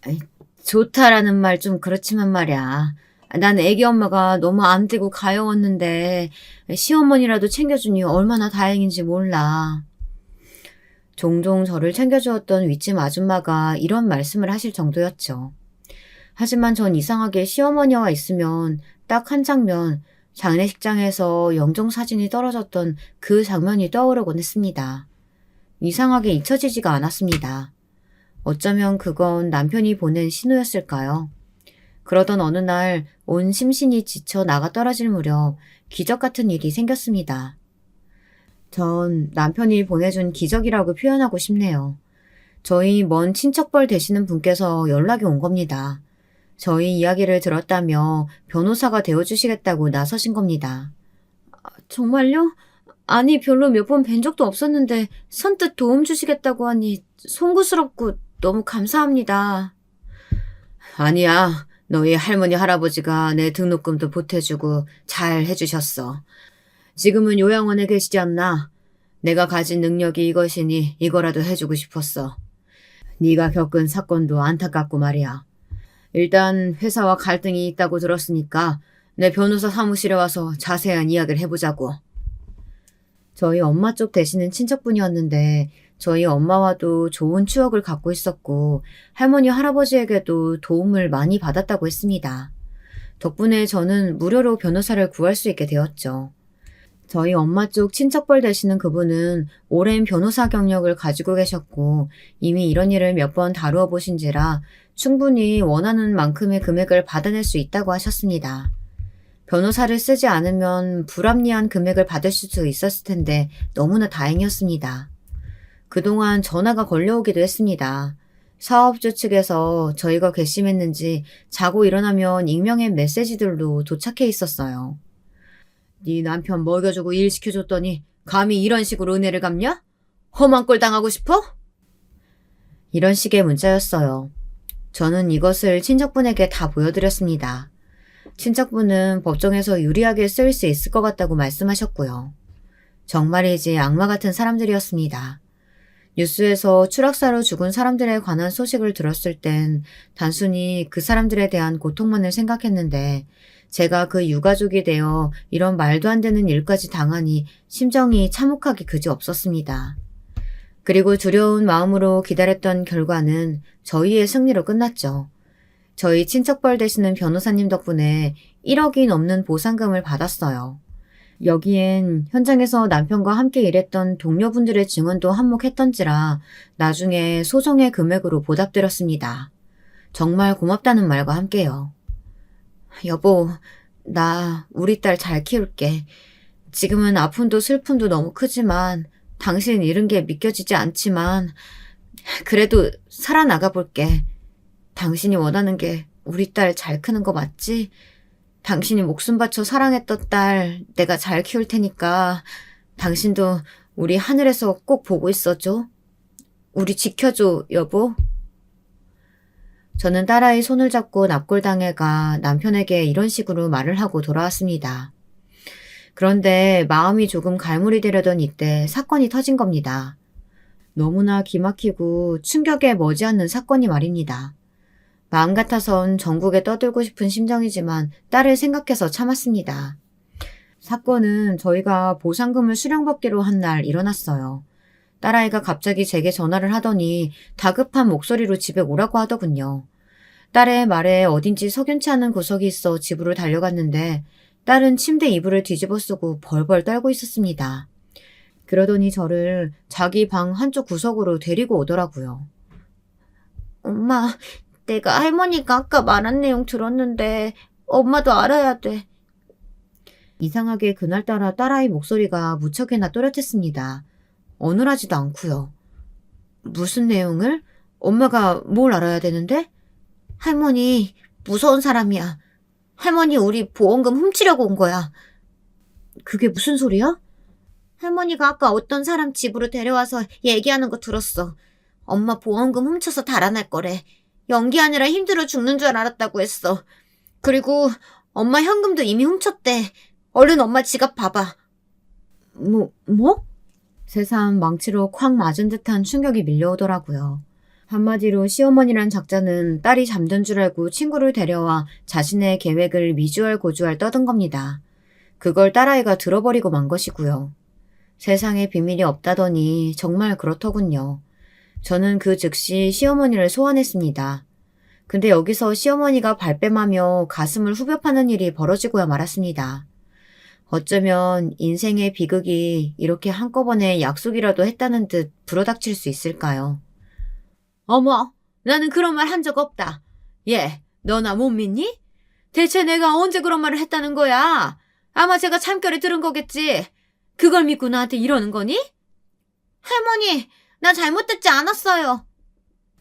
아이, 좋다라는 말 좀 그렇지만 말이야. 난 애기 엄마가 너무 암되고 가여웠는데 시어머니라도 챙겨주니 얼마나 다행인지 몰라. 종종 저를 챙겨주었던 윗집 아줌마가 이런 말씀을 하실 정도였죠. 하지만 전 이상하게 시어머니와 있으면 딱 한 장면, 장례식장에서 영정사진이 떨어졌던 그 장면이 떠오르곤 했습니다. 이상하게 잊혀지지가 않았습니다. 어쩌면 그건 남편이 보낸 신호였을까요? 그러던 어느 날 온 심신이 지쳐 나가 떨어질 무렵 기적 같은 일이 생겼습니다. 전 남편이 보내준 기적이라고 표현하고 싶네요. 저희 먼 친척벌 되시는 분께서 연락이 온 겁니다. 저희 이야기를 들었다며 변호사가 되어주시겠다고 나서신 겁니다. 정말요? 아니 별로 몇 번 뵌 적도 없었는데 선뜻 도움 주시겠다고 하니 송구스럽고 너무 감사합니다. 아니야. 너희 할머니 할아버지가 내 등록금도 보태주고 잘 해주셨어. 지금은 요양원에 계시지 않나? 내가 가진 능력이 이것이니 이거라도 해주고 싶었어. 네가 겪은 사건도 안타깝고 말이야. 일단 회사와 갈등이 있다고 들었으니까 내 변호사 사무실에 와서 자세한 이야기를 해보자고. 저희 엄마 쪽 되시는 친척분이었는데 저희 엄마와도 좋은 추억을 갖고 있었고 할머니 할아버지에게도 도움을 많이 받았다고 했습니다. 덕분에 저는 무료로 변호사를 구할 수 있게 되었죠. 저희 엄마 쪽 친척벌 되시는 그분은 오랜 변호사 경력을 가지고 계셨고 이미 이런 일을 몇 번 다루어 보신지라 충분히 원하는 만큼의 금액을 받아낼 수 있다고 하셨습니다. 변호사를 쓰지 않으면 불합리한 금액을 받을 수도 있었을 텐데 너무나 다행이었습니다. 그동안 전화가 걸려오기도 했습니다. 사업주 측에서 저희가 괘씸했는지 자고 일어나면 익명의 메시지들로 도착해 있었어요. 네 남편 먹여주고 일 시켜줬더니 감히 이런 식으로 은혜를 갚냐? 험한 꼴 당하고 싶어? 이런 식의 문자였어요. 저는 이것을 친척분에게 다 보여드렸습니다. 친척분은 법정에서 유리하게 쓰일 수 있을 것 같다고 말씀하셨고요. 정말이지 악마 같은 사람들이었습니다. 뉴스에서 추락사로 죽은 사람들에 관한 소식을 들었을 땐 단순히 그 사람들에 대한 고통만을 생각했는데 제가 그 유가족이 되어 이런 말도 안 되는 일까지 당하니 심정이 참혹하기 그지없었습니다. 그리고 두려운 마음으로 기다렸던 결과는 저희의 승리로 끝났죠. 저희 친척벌 되시는 변호사님 덕분에 1억이 넘는 보상금을 받았어요. 여기엔 현장에서 남편과 함께 일했던 동료분들의 증언도 한몫했던지라 나중에 소정의 금액으로 보답드렸습니다. 정말 고맙다는 말과 함께요. 여보, 나 우리 딸 잘 키울게. 지금은 아픔도 슬픔도 너무 크지만 당신 잃은 게 믿겨지지 않지만 그래도 살아나가 볼게. 당신이 원하는 게 우리 딸 잘 크는 거 맞지? 당신이 목숨 바쳐 사랑했던 딸 내가 잘 키울 테니까 당신도 우리 하늘에서 꼭 보고 있어줘. 우리 지켜줘, 여보. 저는 딸아이 손을 잡고 납골당해가 남편에게 이런 식으로 말을 하고 돌아왔습니다. 그런데 마음이 조금 갈무리 되려던 이때 사건이 터진 겁니다. 너무나 기막히고 충격에 머지않는 사건이 말입니다. 마음 같아선 전국에 떠들고 싶은 심정이지만 딸을 생각해서 참았습니다. 사건은 저희가 보상금을 수령받기로 한 날 일어났어요. 딸아이가 갑자기 제게 전화를 하더니 다급한 목소리로 집에 오라고 하더군요. 딸의 말에 어딘지 석연치 않은 구석이 있어 집으로 달려갔는데 딸은 침대 이불을 뒤집어 쓰고 벌벌 떨고 있었습니다. 그러더니 저를 자기 방 한쪽 구석으로 데리고 오더라고요. 엄마, 내가 할머니가 아까 말한 내용 들었는데 엄마도 알아야 돼. 이상하게 그날따라 딸아이 목소리가 무척이나 또렷했습니다. 어눌하지도 않고요. 무슨 내용을? 엄마가 뭘 알아야 되는데? 할머니, 무서운 사람이야. 할머니 우리 보험금 훔치려고 온 거야. 그게 무슨 소리야? 할머니가 아까 어떤 사람 집으로 데려와서 얘기하는 거 들었어. 엄마 보험금 훔쳐서 달아날 거래. 연기하느라 힘들어 죽는 줄 알았다고 했어. 그리고 엄마 현금도 이미 훔쳤대. 얼른 엄마 지갑 봐봐. 뭐? 새삼 망치로 콱 맞은 듯한 충격이 밀려오더라고요. 한마디로 시어머니란 작자는 딸이 잠든 줄 알고 친구를 데려와 자신의 계획을 미주알고주알 떠든 겁니다. 그걸 딸아이가 들어버리고 만 것이고요. 세상에 비밀이 없다더니 정말 그렇더군요. 저는 그 즉시 시어머니를 소환했습니다. 근데 여기서 시어머니가 발뺌하며 가슴을 후벼 파는 일이 벌어지고야 말았습니다. 어쩌면 인생의 비극이 이렇게 한꺼번에 약속이라도 했다는 듯 불어닥칠 수 있을까요? 어머, 나는 그런 말 한 적 없다. 얘, 너 나 못 믿니? 대체 내가 언제 그런 말을 했다는 거야? 아마 제가 참결에 들은 거겠지. 그걸 믿고 나한테 이러는 거니? 할머니, 나 잘못 듣지 않았어요.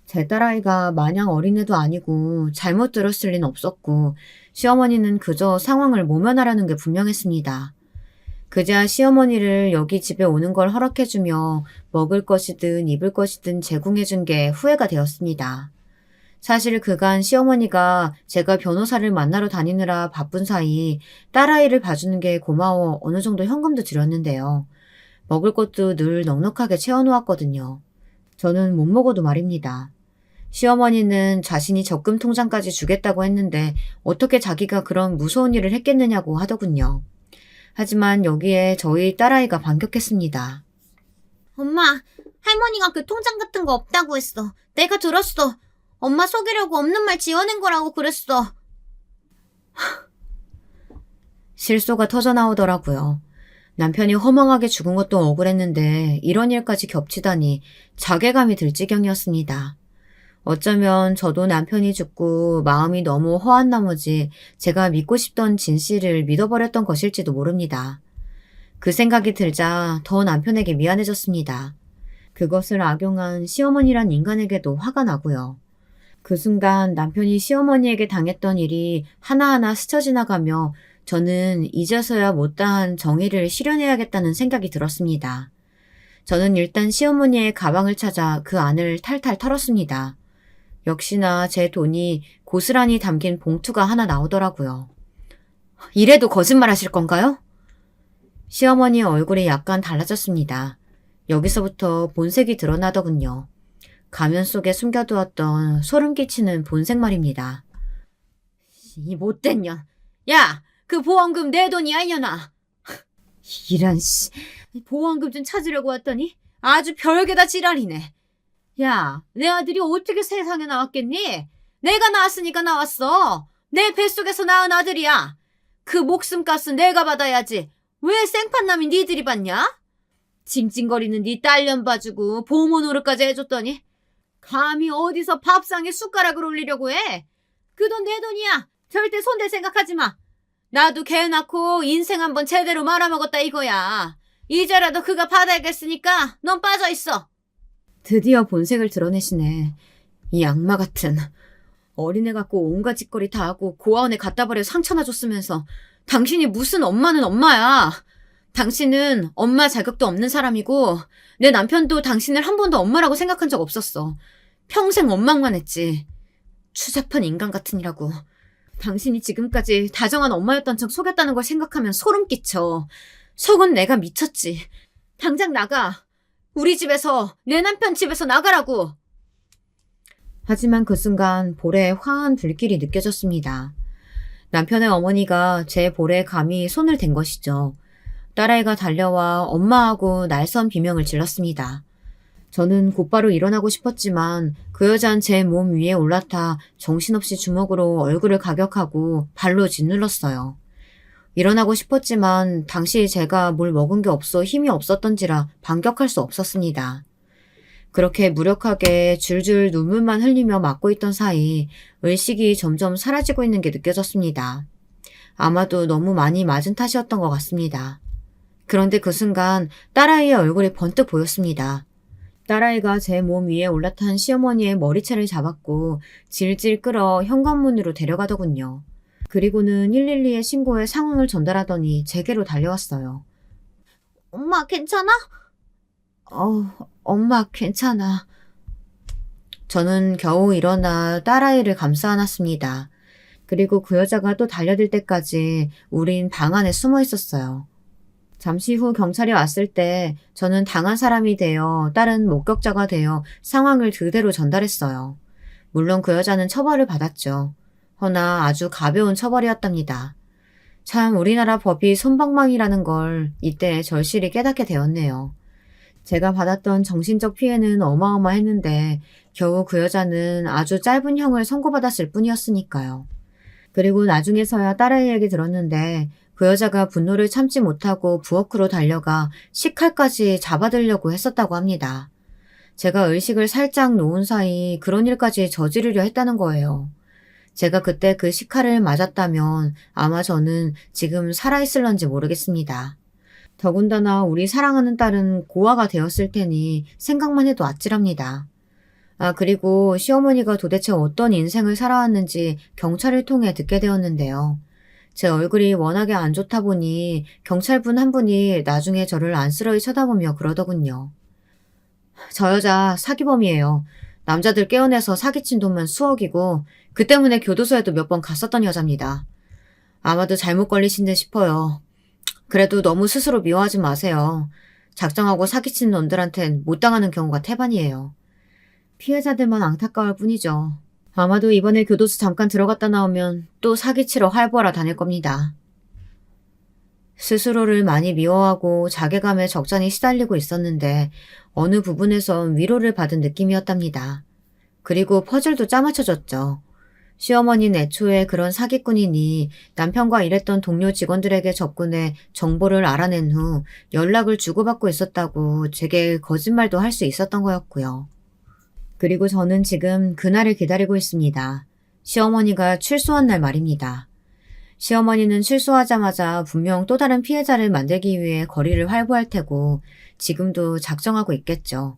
제 딸아이가 마냥 어린애도 아니고 잘못 들었을 리는 없었고 시어머니는 그저 상황을 모면하라는 게 분명했습니다. 그제야 시어머니를 여기 집에 오는 걸 허락해주며 먹을 것이든 입을 것이든 제공해준 게 후회가 되었습니다. 사실 그간 시어머니가 제가 변호사를 만나러 다니느라 바쁜 사이 딸아이를 봐주는 게 고마워 어느 정도 현금도 드렸는데요. 먹을 것도 늘 넉넉하게 채워놓았거든요. 저는 못 먹어도 말입니다. 시어머니는 자신이 적금 통장까지 주겠다고 했는데 어떻게 자기가 그런 무서운 일을 했겠느냐고 하더군요. 하지만 여기에 저희 딸아이가 반격했습니다. 엄마, 할머니가 그 통장 같은 거 없다고 했어. 내가 들었어. 엄마 속이려고 없는 말 지어낸 거라고 그랬어. 실소가 터져나오더라고요. 남편이 허망하게 죽은 것도 억울했는데 이런 일까지 겹치다니 자괴감이 들 지경이었습니다. 어쩌면 저도 남편이 죽고 마음이 너무 허한 나머지 제가 믿고 싶던 진실을 믿어버렸던 것일지도 모릅니다. 그 생각이 들자 더 남편에게 미안해졌습니다. 그것을 악용한 시어머니란 인간에게도 화가 나고요. 그 순간 남편이 시어머니에게 당했던 일이 하나하나 스쳐 지나가며 저는 이제서야 못다한 정의를 실현해야겠다는 생각이 들었습니다. 저는 일단 시어머니의 가방을 찾아 그 안을 탈탈 털었습니다. 역시나 제 돈이 고스란히 담긴 봉투가 하나 나오더라고요. 이래도 거짓말 하실 건가요? 시어머니의 얼굴이 약간 달라졌습니다. 여기서부터 본색이 드러나더군요. 가면 속에 숨겨두었던 소름 끼치는 본색 말입니다. 이 못된 년. 야, 그 보험금 내 돈이야, 이년아. 이런 씨. 보험금 좀 찾으려고 왔더니 아주 별게다 지랄이네. 야, 내 아들이 어떻게 세상에 나왔겠니? 내가 낳았으니까 나왔어. 내 뱃속에서 낳은 아들이야. 그 목숨값은 내가 받아야지. 왜 생판남이 니들이 받냐? 징징거리는 네 딸년 봐주고 보모 노릇까지 해줬더니 감히 어디서 밥상에 숟가락을 올리려고 해? 그 돈 내 돈이야. 절대 손댈 생각하지 마. 나도 개 낳고 인생 한번 제대로 말아먹었다 이거야. 이제라도 그가 받아야겠으니까 넌 빠져있어. 드디어 본색을 드러내시네. 이 악마 같은. 어린애 갖고 온갖 짓거리 다 하고 고아원에 갖다 버려 상처나 줬으면서 당신이 무슨 엄마는 엄마야. 당신은 엄마 자격도 없는 사람이고 내 남편도 당신을 한 번도 엄마라고 생각한 적 없었어. 평생 원망만 했지. 추잡한 인간 같으니라고. 당신이 지금까지 다정한 엄마였던 척 속였다는 걸 생각하면 소름 끼쳐. 속은 내가 미쳤지. 당장 나가. 우리 집에서, 내 남편 집에서 나가라고. 하지만 그 순간 볼에 화한 불길이 느껴졌습니다. 남편의 어머니가 제 볼에 감히 손을 댄 것이죠. 딸아이가 달려와 엄마하고 날선 비명을 질렀습니다. 저는 곧바로 일어나고 싶었지만 그 여자는 제 몸 위에 올라타 정신없이 주먹으로 얼굴을 가격하고 발로 짓눌렀어요. 일어나고 싶었지만 당시 제가 뭘 먹은 게 없어 힘이 없었던지라 반격할 수 없었습니다. 그렇게 무력하게 줄줄 눈물만 흘리며 맞고 있던 사이 의식이 점점 사라지고 있는 게 느껴졌습니다. 아마도 너무 많이 맞은 탓이었던 것 같습니다. 그런데 그 순간 딸아이의 얼굴이 번뜩 보였습니다. 딸아이가 제 몸 위에 올라탄 시어머니의 머리채를 잡았고 질질 끌어 현관문으로 데려가더군요. 그리고는 112에 신고해 상황을 전달하더니 제게로 달려왔어요. 엄마, 괜찮아? 엄마 괜찮아. 저는 겨우 일어나 딸아이를 감싸 안았습니다. 그리고 그 여자가 또 달려들 때까지 우린 방 안에 숨어 있었어요. 잠시 후 경찰이 왔을 때 저는 당한 사람이 되어 딸은 목격자가 되어 상황을 그대로 전달했어요. 물론 그 여자는 처벌을 받았죠. 허나 아주 가벼운 처벌이었답니다. 참 우리나라 법이 솜방망이라는 걸 이때 절실히 깨닫게 되었네요. 제가 받았던 정신적 피해는 어마어마했는데 겨우 그 여자는 아주 짧은 형을 선고받았을 뿐이었으니까요. 그리고 나중에서야 딸의 얘기 들었는데 그 여자가 분노를 참지 못하고 부엌으로 달려가 식칼까지 잡아들려고 했었다고 합니다. 제가 의식을 살짝 놓은 사이 그런 일까지 저지르려 했다는 거예요. 제가 그때 그 식칼을 맞았다면 아마 저는 지금 살아있을런지 모르겠습니다. 더군다나 우리 사랑하는 딸은 고아가 되었을 테니 생각만 해도 아찔합니다. 아, 그리고 시어머니가 도대체 어떤 인생을 살아왔는지 경찰을 통해 듣게 되었는데요. 제 얼굴이 워낙에 안 좋다 보니 경찰분 한 분이 나중에 저를 안쓰러이 쳐다보며 그러더군요. 저 여자 사기범이에요. 남자들 깨어내서 사기친 돈만 수억이고 그 때문에 교도소에도 몇 번 갔었던 여자입니다. 아마도 잘못 걸리신 듯 싶어요. 그래도 너무 스스로 미워하지 마세요. 작정하고 사기친 놈들한텐 못 당하는 경우가 태반이에요. 피해자들만 안타까울 뿐이죠. 아마도 이번에 교도소 잠깐 들어갔다 나오면 또 사기치러 활보하러 다닐 겁니다. 스스로를 많이 미워하고 자괴감에 적잖이 시달리고 있었는데 어느 부분에선 위로를 받은 느낌이었답니다. 그리고 퍼즐도 짜맞춰졌죠. 시어머니는 애초에 그런 사기꾼이니 남편과 일했던 동료 직원들에게 접근해 정보를 알아낸 후 연락을 주고받고 있었다고 제게 거짓말도 할 수 있었던 거였고요. 그리고 저는 지금 그날을 기다리고 있습니다. 시어머니가 출소한 날 말입니다. 시어머니는 출소하자마자 분명 또 다른 피해자를 만들기 위해 거리를 활보할 테고 지금도 작정하고 있겠죠.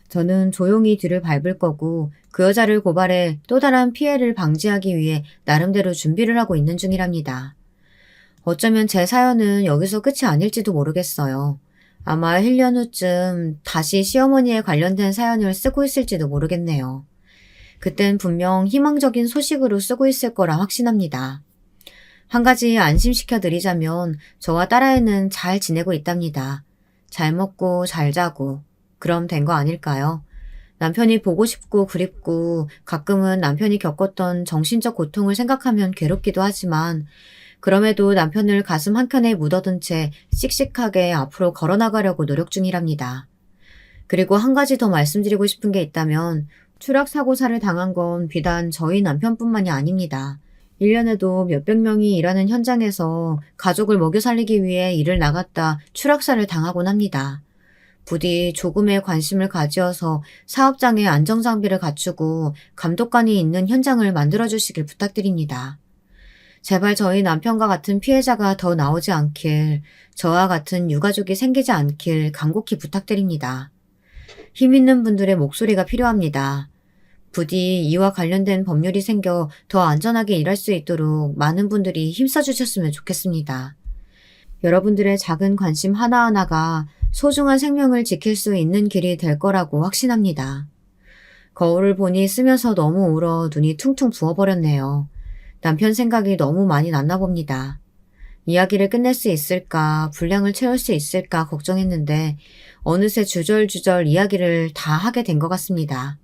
저는 조용히 뒤를 밟을 거고 그 여자를 고발해 또 다른 피해를 방지하기 위해 나름대로 준비를 하고 있는 중이랍니다. 어쩌면 제 사연은 여기서 끝이 아닐지도 모르겠어요. 아마 1년 후쯤 다시 시어머니에 관련된 사연을 쓰고 있을지도 모르겠네요. 그땐 분명 희망적인 소식으로 쓰고 있을 거라 확신합니다. 한 가지 안심시켜 드리자면 저와 딸아이는 잘 지내고 있답니다. 잘 먹고 잘 자고 그럼 된 거 아닐까요? 남편이 보고 싶고 그립고 가끔은 남편이 겪었던 정신적 고통을 생각하면 괴롭기도 하지만 그럼에도 남편을 가슴 한켠에 묻어둔 채 씩씩하게 앞으로 걸어나가려고 노력 중이랍니다. 그리고 한 가지 더 말씀드리고 싶은 게 있다면 추락사고사를 당한 건 비단 저희 남편뿐만이 아닙니다. 1년에도 몇백 명이 일하는 현장에서 가족을 먹여 살리기 위해 일을 나갔다 추락사를 당하곤 합니다. 부디 조금의 관심을 가지어서 사업장의 안정장비를 갖추고 감독관이 있는 현장을 만들어주시길 부탁드립니다. 제발 저희 남편과 같은 피해자가 더 나오지 않길, 저와 같은 유가족이 생기지 않길 간곡히 부탁드립니다. 힘 있는 분들의 목소리가 필요합니다. 부디 이와 관련된 법률이 생겨 더 안전하게 일할 수 있도록 많은 분들이 힘써주셨으면 좋겠습니다. 여러분들의 작은 관심 하나하나가 소중한 생명을 지킬 수 있는 길이 될 거라고 확신합니다. 거울을 보니 쓰면서 너무 울어 눈이 퉁퉁 부어버렸네요. 남편 생각이 너무 많이 났나 봅니다. 이야기를 끝낼 수 있을까, 분량을 채울 수 있을까 걱정했는데 어느새 주절주절 이야기를 다 하게 된 것 같습니다.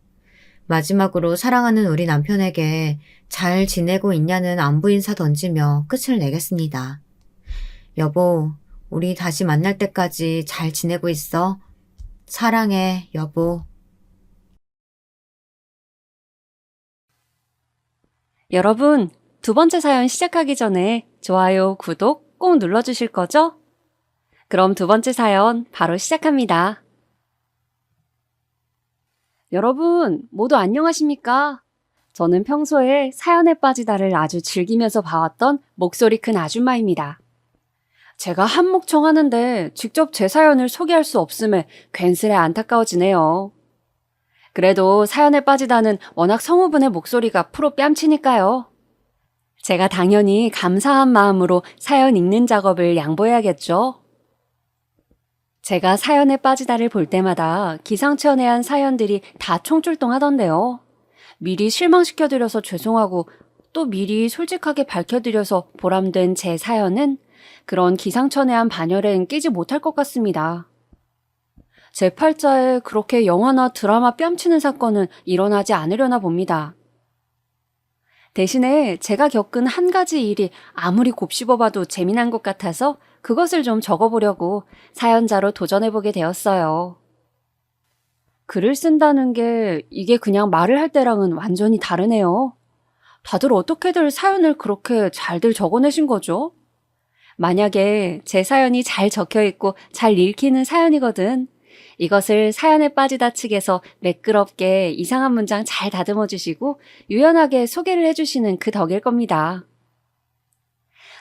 마지막으로 사랑하는 우리 남편에게 잘 지내고 있냐는 안부 인사 던지며 끝을 내겠습니다. 여보, 우리 다시 만날 때까지 잘 지내고 있어? 사랑해, 여보. 여러분, 두 번째 사연 시작하기 전에 좋아요, 구독 꼭 눌러주실 거죠? 그럼 두 번째 사연 바로 시작합니다. 여러분, 모두 안녕하십니까? 저는 평소에 사연에 빠지다를 아주 즐기면서 봐왔던 목소리 큰 아줌마입니다. 제가 한몫청하는데 직접 제 사연을 소개할 수 없음에 괜스레 안타까워지네요. 그래도 사연에 빠지다는 워낙 성우분의 목소리가 프로 뺨치니까요. 제가 당연히 감사한 마음으로 사연 읽는 작업을 양보해야겠죠. 제가 사연에 빠지다를 볼 때마다 기상천외한 사연들이 다 총출동하던데요. 미리 실망시켜드려서 죄송하고 또 미리 솔직하게 밝혀드려서 보람된 제 사연은 그런 기상천외한 반열엔 끼지 못할 것 같습니다. 제 팔자에 그렇게 영화나 드라마 뺨치는 사건은 일어나지 않으려나 봅니다. 대신에 제가 겪은 한 가지 일이 아무리 곱씹어봐도 재미난 것 같아서 그것을 좀 적어보려고 사연자로 도전해보게 되었어요. 글을 쓴다는 게 이게 그냥 말을 할 때랑은 완전히 다르네요. 다들 어떻게들 사연을 그렇게 잘들 적어내신 거죠? 만약에 제 사연이 잘 적혀있고 잘 읽히는 사연이거든. 이것을 사연에 빠지다 측에서 매끄럽게 이상한 문장 잘 다듬어 주시고 유연하게 소개를 해주시는 그 덕일 겁니다.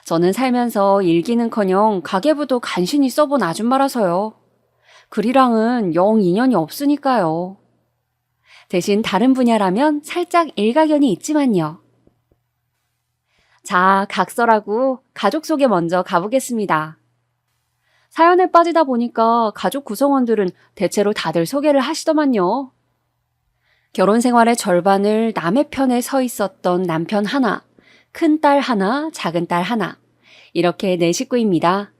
저는 살면서 일기는커녕 가계부도 간신히 써본 아줌마라서요. 글이랑은 영 인연이 없으니까요. 대신 다른 분야라면 살짝 일가견이 있지만요. 자, 각설하고 가족 소개 먼저 가보겠습니다. 사연에 빠지다 보니까 가족 구성원들은 대체로 다들 소개를 하시더만요. 결혼 생활의 절반을 남의 편에 서 있었던 남편 하나, 큰딸 하나, 작은딸 하나, 이렇게 4식구입니다.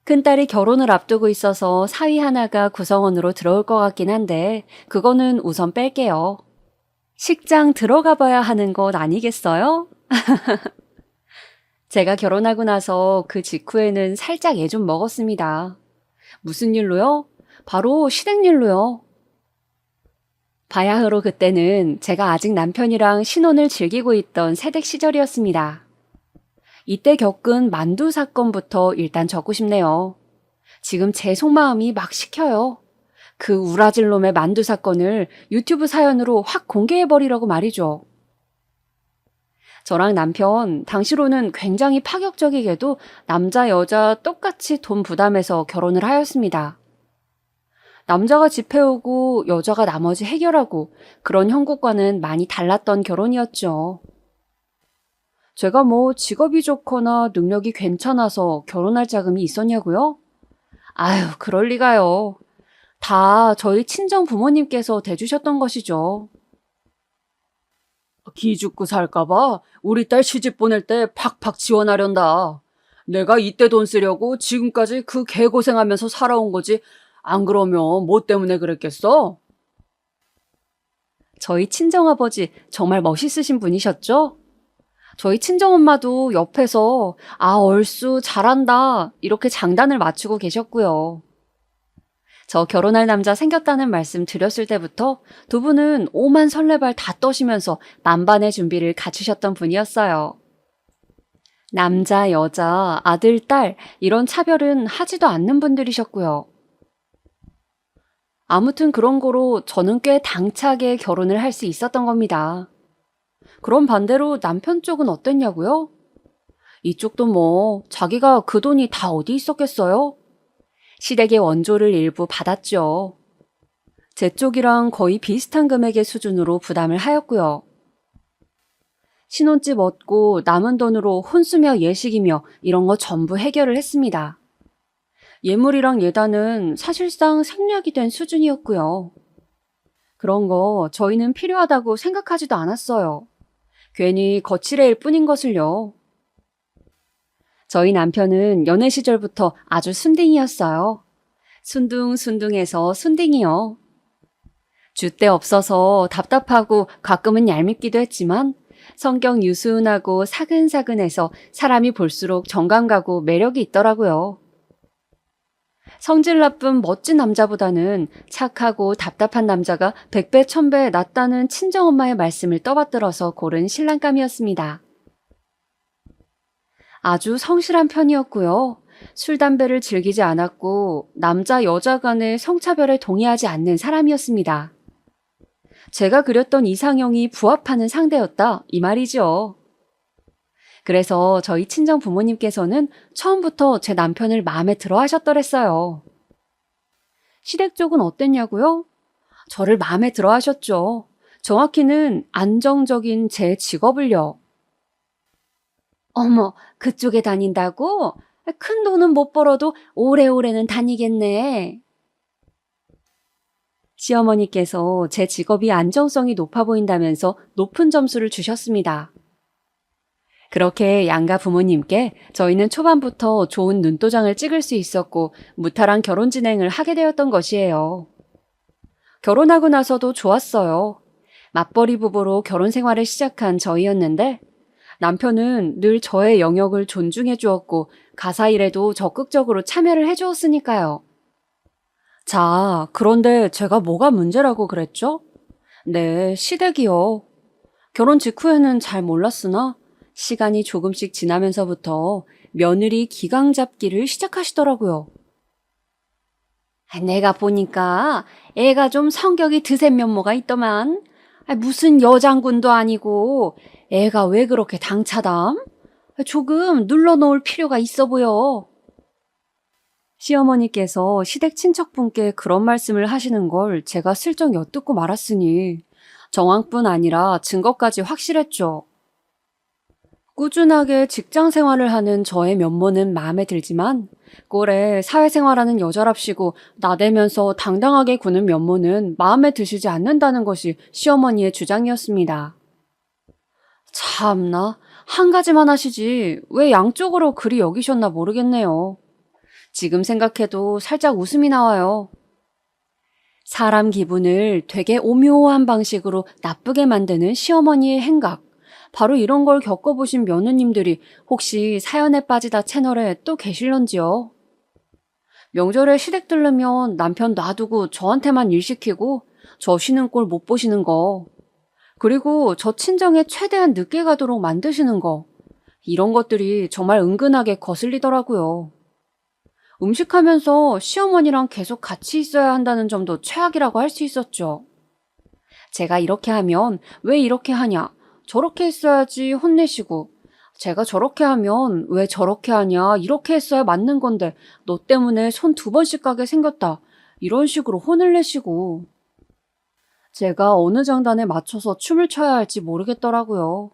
큰딸이 결혼을 앞두고 있어서 사위 하나가 구성원으로 들어올 것 같긴 한데 그거는 우선 뺄게요. 식장 들어가 봐야 하는 것 아니겠어요? 제가 결혼하고 나서 그 직후에는 살짝 애 좀 먹었습니다. 무슨 일로요? 바로 시댁일로요. 바야흐로 그때는 제가 아직 남편이랑 신혼을 즐기고 있던 새댁 시절이었습니다. 이때 겪은 만두 사건부터 일단 적고 싶네요. 지금 제 속마음이 막 식혀요. 그 우라질 놈의 만두 사건을 유튜브 사연으로 확 공개해버리라고 말이죠. 저랑 남편, 당시로는 굉장히 파격적이게도 남자, 여자 똑같이 돈 부담해서 결혼을 하였습니다. 남자가 집 해오고 여자가 나머지 해결하고 그런 형국과는 많이 달랐던 결혼이었죠. 제가 뭐 직업이 좋거나 능력이 괜찮아서 결혼할 자금이 있었냐고요? 아유, 그럴 리가요. 다 저희 친정 부모님께서 대주셨던 것이죠. 기죽고 살까봐 우리 딸 시집 보낼 때 팍팍 지원하련다. 내가 이때 돈 쓰려고 지금까지 그 개고생하면서 살아온 거지. 안 그러면 뭐 때문에 그랬겠어? 저희 친정아버지 정말 멋있으신 분이셨죠? 저희 친정엄마도 옆에서 얼쑤 잘한다 이렇게 장단을 맞추고 계셨고요. 저 결혼할 남자 생겼다는 말씀 드렸을 때부터 두 분은 오만 설레발 다 떠시면서 만반의 준비를 갖추셨던 분이었어요. 남자, 여자, 아들, 딸 이런 차별은 하지도 않는 분들이셨고요. 아무튼 그런 거로 저는 꽤 당차게 결혼을 할 수 있었던 겁니다. 그럼 반대로 남편 쪽은 어땠냐고요? 이쪽도 뭐 자기가 그 돈이 다 어디 있었겠어요? 시댁의 원조를 일부 받았죠. 제 쪽이랑 거의 비슷한 금액의 수준으로 부담을 하였고요. 신혼집 얻고 남은 돈으로 혼수며 예식이며 이런 거 전부 해결을 했습니다. 예물이랑 예단은 사실상 생략이 된 수준이었고요. 그런 거 저희는 필요하다고 생각하지도 않았어요. 괜히 거칠애일 뿐인 것을요. 저희 남편은 연애 시절부터 아주 순딩이었어요. 순둥순둥해서 순딩이요. 줏대 없어서 답답하고 가끔은 얄밉기도 했지만 성격 유순하고 사근사근해서 사람이 볼수록 정감 가고 매력이 있더라고요. 성질 나쁜 멋진 남자보다는 착하고 답답한 남자가 100배 1000배 낫다는 친정엄마의 말씀을 떠받들어서 고른 신랑감이었습니다. 아주 성실한 편이었고요. 술, 담배를 즐기지 않았고 남자, 여자 간의 성차별에 동의하지 않는 사람이었습니다. 제가 그렸던 이상형이 부합하는 상대였다 이 말이죠. 그래서 저희 친정 부모님께서는 처음부터 제 남편을 마음에 들어 하셨더랬어요. 시댁 쪽은 어땠냐고요? 저를 마음에 들어 하셨죠. 정확히는 안정적인 제 직업을요. 어머, 그쪽에 다닌다고? 큰 돈은 못 벌어도 오래오래는 다니겠네. 시어머니께서 제 직업이 안정성이 높아 보인다면서 높은 점수를 주셨습니다. 그렇게 양가 부모님께 저희는 초반부터 좋은 눈도장을 찍을 수 있었고 무탈한 결혼 진행을 하게 되었던 것이에요. 결혼하고 나서도 좋았어요. 맞벌이 부부로 결혼 생활을 시작한 저희였는데 남편은 늘 저의 영역을 존중해 주었고 가사 일에도 적극적으로 참여를 해 주었으니까요. 자, 그런데 제가 뭐가 문제라고 그랬죠? 네, 시댁이요. 결혼 직후에는 잘 몰랐으나 시간이 조금씩 지나면서부터 며느리 기강 잡기를 시작하시더라고요. 내가 보니까 애가 좀 성격이 드센 면모가 있더만. 무슨 여장군도 아니고 애가 왜 그렇게 당차담? 조금 눌러놓을 필요가 있어 보여. 시어머니께서 시댁 친척분께 그런 말씀을 하시는 걸 제가 슬쩍 엿듣고 말았으니 정황뿐 아니라 증거까지 확실했죠. 꾸준하게 직장 생활을 하는 저의 면모는 마음에 들지만 꼴에 사회생활하는 여자랍시고 나대면서 당당하게 구는 면모는 마음에 드시지 않는다는 것이 시어머니의 주장이었습니다. 참나, 한 가지만 하시지 왜 양쪽으로 그리 여기셨나 모르겠네요. 지금 생각해도 살짝 웃음이 나와요. 사람 기분을 되게 오묘한 방식으로 나쁘게 만드는 시어머니의 행각. 바로 이런 걸 겪어보신 며느님들이 혹시 사연에 빠지다 채널에 또 계실런지요? 명절에 시댁 들르면 남편 놔두고 저한테만 일 시키고 저 쉬는 꼴 못 보시는 거. 그리고 저 친정에 최대한 늦게 가도록 만드시는 거. 이런 것들이 정말 은근하게 거슬리더라고요. 음식하면서 시어머니랑 계속 같이 있어야 한다는 점도 최악이라고 할 수 있었죠. 제가 이렇게 하면 왜 이렇게 하냐? 저렇게 했어야지 혼내시고 제가 저렇게 하면 왜 저렇게 하냐? 이렇게 했어야 맞는 건데 너 때문에 손 2번씩 가게 생겼다. 이런 식으로 혼을 내시고 제가 어느 장단에 맞춰서 춤을 춰야 할지 모르겠더라고요.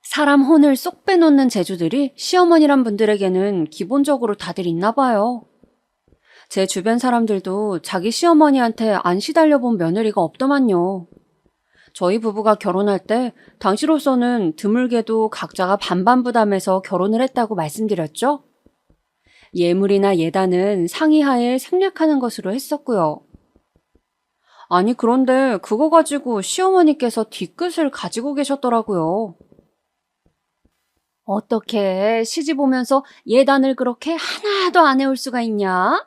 사람 혼을 쏙 빼놓는 재주들이 시어머니란 분들에게는 기본적으로 다들 있나 봐요. 제 주변 사람들도 자기 시어머니한테 안 시달려본 며느리가 없더만요. 저희 부부가 결혼할 때 당시로서는 드물게도 각자가 반반 부담해서 결혼을 했다고 말씀드렸죠? 예물이나 예단은 상의하에 생략하는 것으로 했었고요. 아니 그런데 그거 가지고 시어머니께서 뒤끝을 가지고 계셨더라고요. 어떻게 시집 오면서 예단을 그렇게 하나도 안 해올 수가 있냐?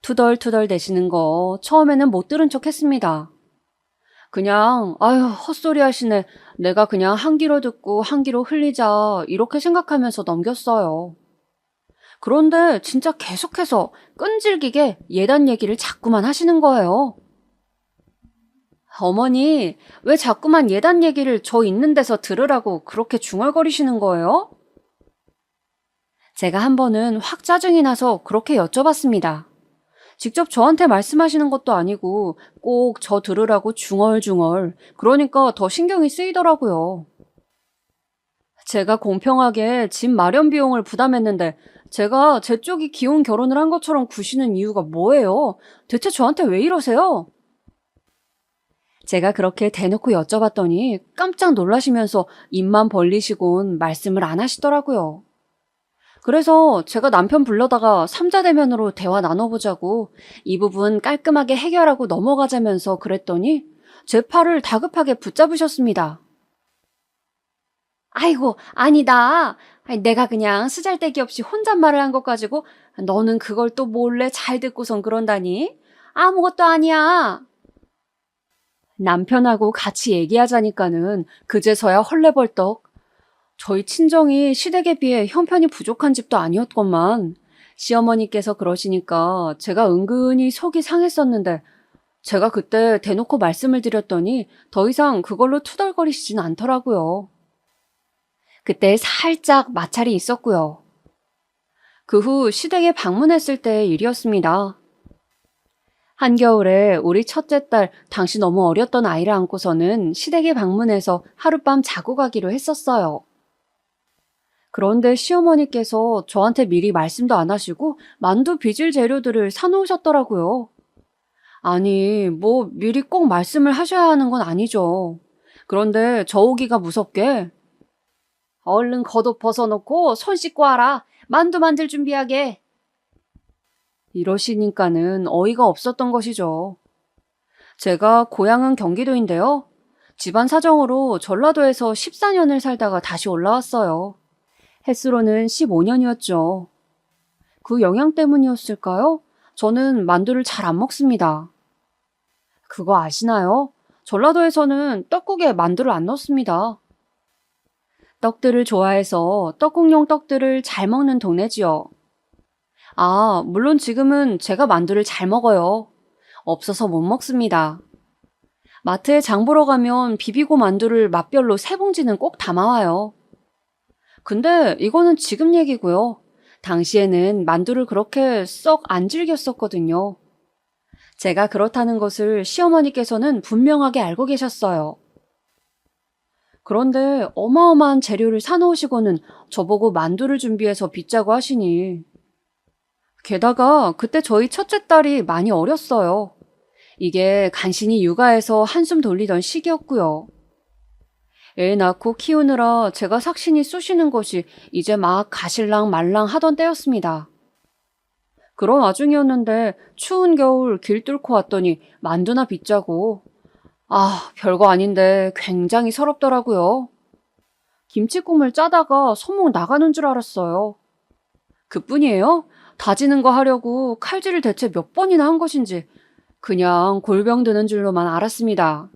투덜투덜 대시는 거 처음에는 못 들은 척 했습니다. 그냥 아유 헛소리 하시네. 내가 그냥 한 귀로 듣고 한 귀로 흘리자 이렇게 생각하면서 넘겼어요. 그런데 진짜 계속해서 끈질기게 예단 얘기를 자꾸만 하시는 거예요. 어머니, 왜 자꾸만 예단 얘기를 저 있는 데서 들으라고 그렇게 중얼거리시는 거예요? 제가 한 번은 확 짜증이 나서 그렇게 여쭤봤습니다. 직접 저한테 말씀하시는 것도 아니고 꼭 저 들으라고 중얼중얼. 그러니까 더 신경이 쓰이더라고요. 제가 공평하게 집 마련 비용을 부담했는데 제가 제 쪽이 기혼 결혼을 한 것처럼 구시는 이유가 뭐예요? 대체 저한테 왜 이러세요? 제가 그렇게 대놓고 여쭤봤더니 깜짝 놀라시면서 입만 벌리시곤 말씀을 안 하시더라고요. 그래서 제가 남편 불러다가 삼자대면으로 대화 나눠보자고 이 부분 깔끔하게 해결하고 넘어가자면서 그랬더니 제 팔을 다급하게 붙잡으셨습니다. 아이고, 아니다. 내가 그냥 쓰잘데기 없이 혼잣말을 한 것 가지고 너는 그걸 또 몰래 잘 듣고선 그런다니? 아무것도 아니야. 남편하고 같이 얘기하자니까는 그제서야 헐레벌떡. 저희 친정이 시댁에 비해 형편이 부족한 집도 아니었건만 시어머니께서 그러시니까 제가 은근히 속이 상했었는데 제가 그때 대놓고 말씀을 드렸더니 더 이상 그걸로 투덜거리시진 않더라고요. 그때 살짝 마찰이 있었고요. 그 후 시댁에 방문했을 때의 일이었습니다. 한겨울에 우리 첫째 딸 당시 너무 어렸던 아이를 안고서는 시댁에 방문해서 하룻밤 자고 가기로 했었어요. 그런데 시어머니께서 저한테 미리 말씀도 안 하시고 만두 빚을 재료들을 사놓으셨더라고요. 아니, 뭐 미리 꼭 말씀을 하셔야 하는 건 아니죠. 그런데 저 오기가 무섭게 얼른 겉옷 벗어놓고 손 씻고 와라. 만두 만들 준비하게. 이러시니까는 어이가 없었던 것이죠. 제가 고향은 경기도인데요. 집안 사정으로 전라도에서 14년을 살다가 다시 올라왔어요. 햇수로는 15년이었죠. 그 영향 때문이었을까요? 저는 만두를 잘 안 먹습니다. 그거 아시나요? 전라도에서는 떡국에 만두를 안 넣습니다. 떡들을 좋아해서 떡국용 떡들을 잘 먹는 동네지요. 아, 물론 지금은 제가 만두를 잘 먹어요. 없어서 못 먹습니다. 마트에 장 보러 가면 비비고 만두를 맛별로 3봉지는 꼭 담아와요. 근데 이거는 지금 얘기고요. 당시에는 만두를 그렇게 썩 안 즐겼었거든요. 제가 그렇다는 것을 시어머니께서는 분명하게 알고 계셨어요. 그런데 어마어마한 재료를 사놓으시고는 저보고 만두를 준비해서 빚자고 하시니. 게다가 그때 저희 첫째 딸이 많이 어렸어요. 이게 간신히 육아해서 한숨 돌리던 시기였고요. 애 낳고 키우느라 제가 삭신이 쑤시는 것이 이제 막 가실랑 말랑 하던 때였습니다. 그런 와중이었는데 추운 겨울 길 뚫고 왔더니 만두나 빚자고. 아, 별거 아닌데 굉장히 서럽더라고요. 김치국물 짜다가 손목 나가는 줄 알았어요. 그뿐이에요? 다지는 거 하려고 칼질을 대체 몇 번이나 한 것인지 그냥 골병 드는 줄로만 알았습니다.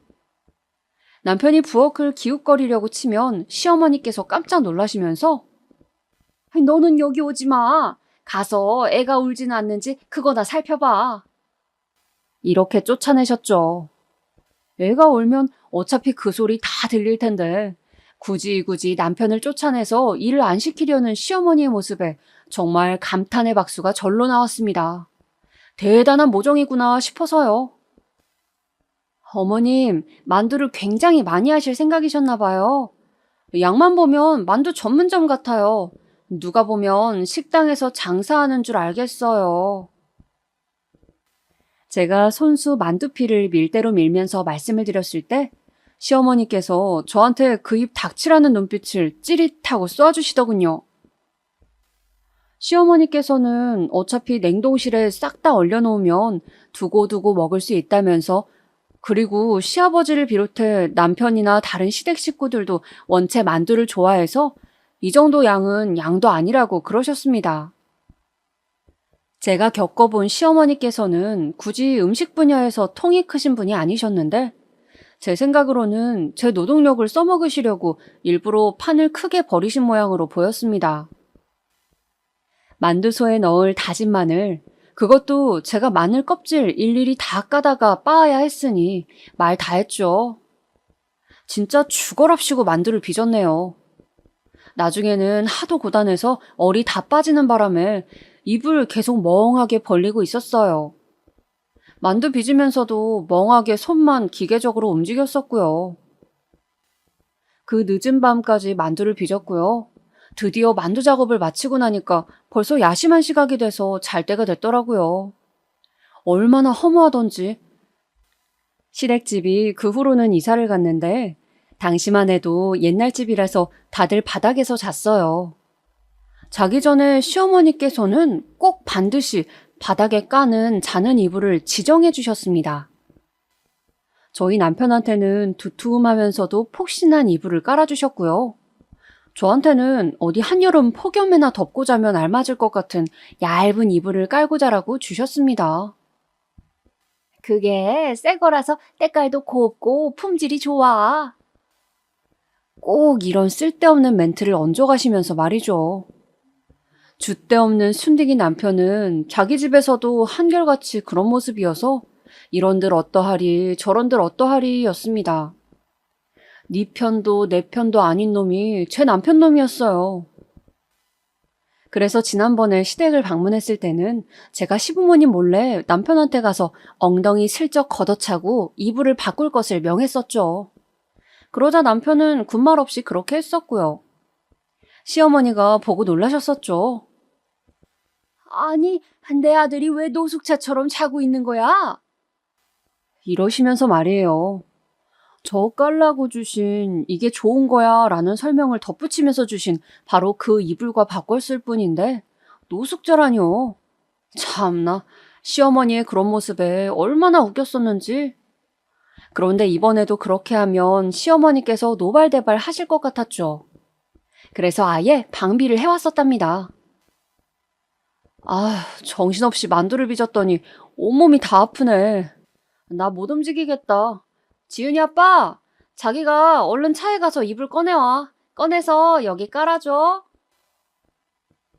남편이 부엌을 기웃거리려고 치면 시어머니께서 깜짝 놀라시면서 너는 여기 오지 마. 가서 애가 울지는 않는지 그거나 살펴봐. 이렇게 쫓아내셨죠. 애가 울면 어차피 그 소리 다 들릴 텐데 굳이 남편을 쫓아내서 일을 안 시키려는 시어머니의 모습에 정말 감탄의 박수가 절로 나왔습니다. 대단한 모종이구나 싶어서요. 어머님, 만두를 굉장히 많이 하실 생각이셨나 봐요. 양만 보면 만두 전문점 같아요. 누가 보면 식당에서 장사하는 줄 알겠어요. 제가 손수 만두피를 밀대로 밀면서 말씀을 드렸을 때 시어머니께서 저한테 그 입 닥치라는 눈빛을 찌릿하고 쏘아주시더군요. 시어머니께서는 어차피 냉동실에 싹 다 얼려놓으면 두고두고 먹을 수 있다면서 그리고 시아버지를 비롯해 남편이나 다른 시댁 식구들도 원체 만두를 좋아해서 이 정도 양은 양도 아니라고 그러셨습니다. 제가 겪어본 시어머니께서는 굳이 음식 분야에서 통이 크신 분이 아니셨는데 제 생각으로는 제 노동력을 써먹으시려고 일부러 판을 크게 버리신 모양으로 보였습니다. 만두소에 넣을 다진 마늘, 그것도 제가 마늘 껍질 일일이 다 까다가 빻아야 했으니 말 다 했죠. 진짜 죽어랍시고 만두를 빚었네요. 나중에는 하도 고단해서 얼이 다 빠지는 바람에 입을 계속 멍하게 벌리고 있었어요. 만두 빚으면서도 멍하게 손만 기계적으로 움직였었고요. 그 늦은 밤까지 만두를 빚었고요. 드디어 만두 작업을 마치고 나니까 벌써 야심한 시각이 돼서 잘 때가 됐더라고요. 얼마나 허무하던지. 시댁집이 그 후로는 이사를 갔는데 당시만 해도 옛날 집이라서 다들 바닥에서 잤어요. 자기 전에 시어머니께서는 꼭 반드시 바닥에 까는 자는 이불을 지정해 주셨습니다. 저희 남편한테는 두툼하면서도 폭신한 이불을 깔아주셨고요. 저한테는 어디 한여름 폭염에나 덮고 자면 알맞을 것 같은 얇은 이불을 깔고 자라고 주셨습니다. 그게 새 거라서 때깔도 곱고 품질이 좋아. 꼭 이런 쓸데없는 멘트를 얹어가시면서 말이죠. 줏대없는 순디기 남편은 자기 집에서도 한결같이 그런 모습이어서 이런들 어떠하리 저런들 어떠하리 였습니다. 네 편도 내 편도 아닌 놈이 제 남편 놈이었어요. 그래서 지난번에 시댁을 방문했을 때는 제가 시부모님 몰래 남편한테 가서 엉덩이 슬쩍 걷어차고 이불을 바꿀 것을 명했었죠. 그러자 남편은 군말 없이 그렇게 했었고요. 시어머니가 보고 놀라셨었죠. 아니, 내 아들이 왜 노숙자처럼 자고 있는 거야? 이러시면서 말이에요. 저 깔라고 주신 이게 좋은 거야 라는 설명을 덧붙이면서 주신 바로 그 이불과 바꿨을 뿐인데 노숙자라뇨. 참나, 시어머니의 그런 모습에 얼마나 웃겼었는지. 그런데 이번에도 그렇게 하면 시어머니께서 노발대발 하실 것 같았죠. 그래서 아예 방비를 해왔었답니다. 아, 정신없이 만두를 빚었더니 온몸이 다 아프네. 나 못 움직이겠다. 지은이 아빠, 자기가 얼른 차에 가서 이불 꺼내와. 꺼내서 여기 깔아줘.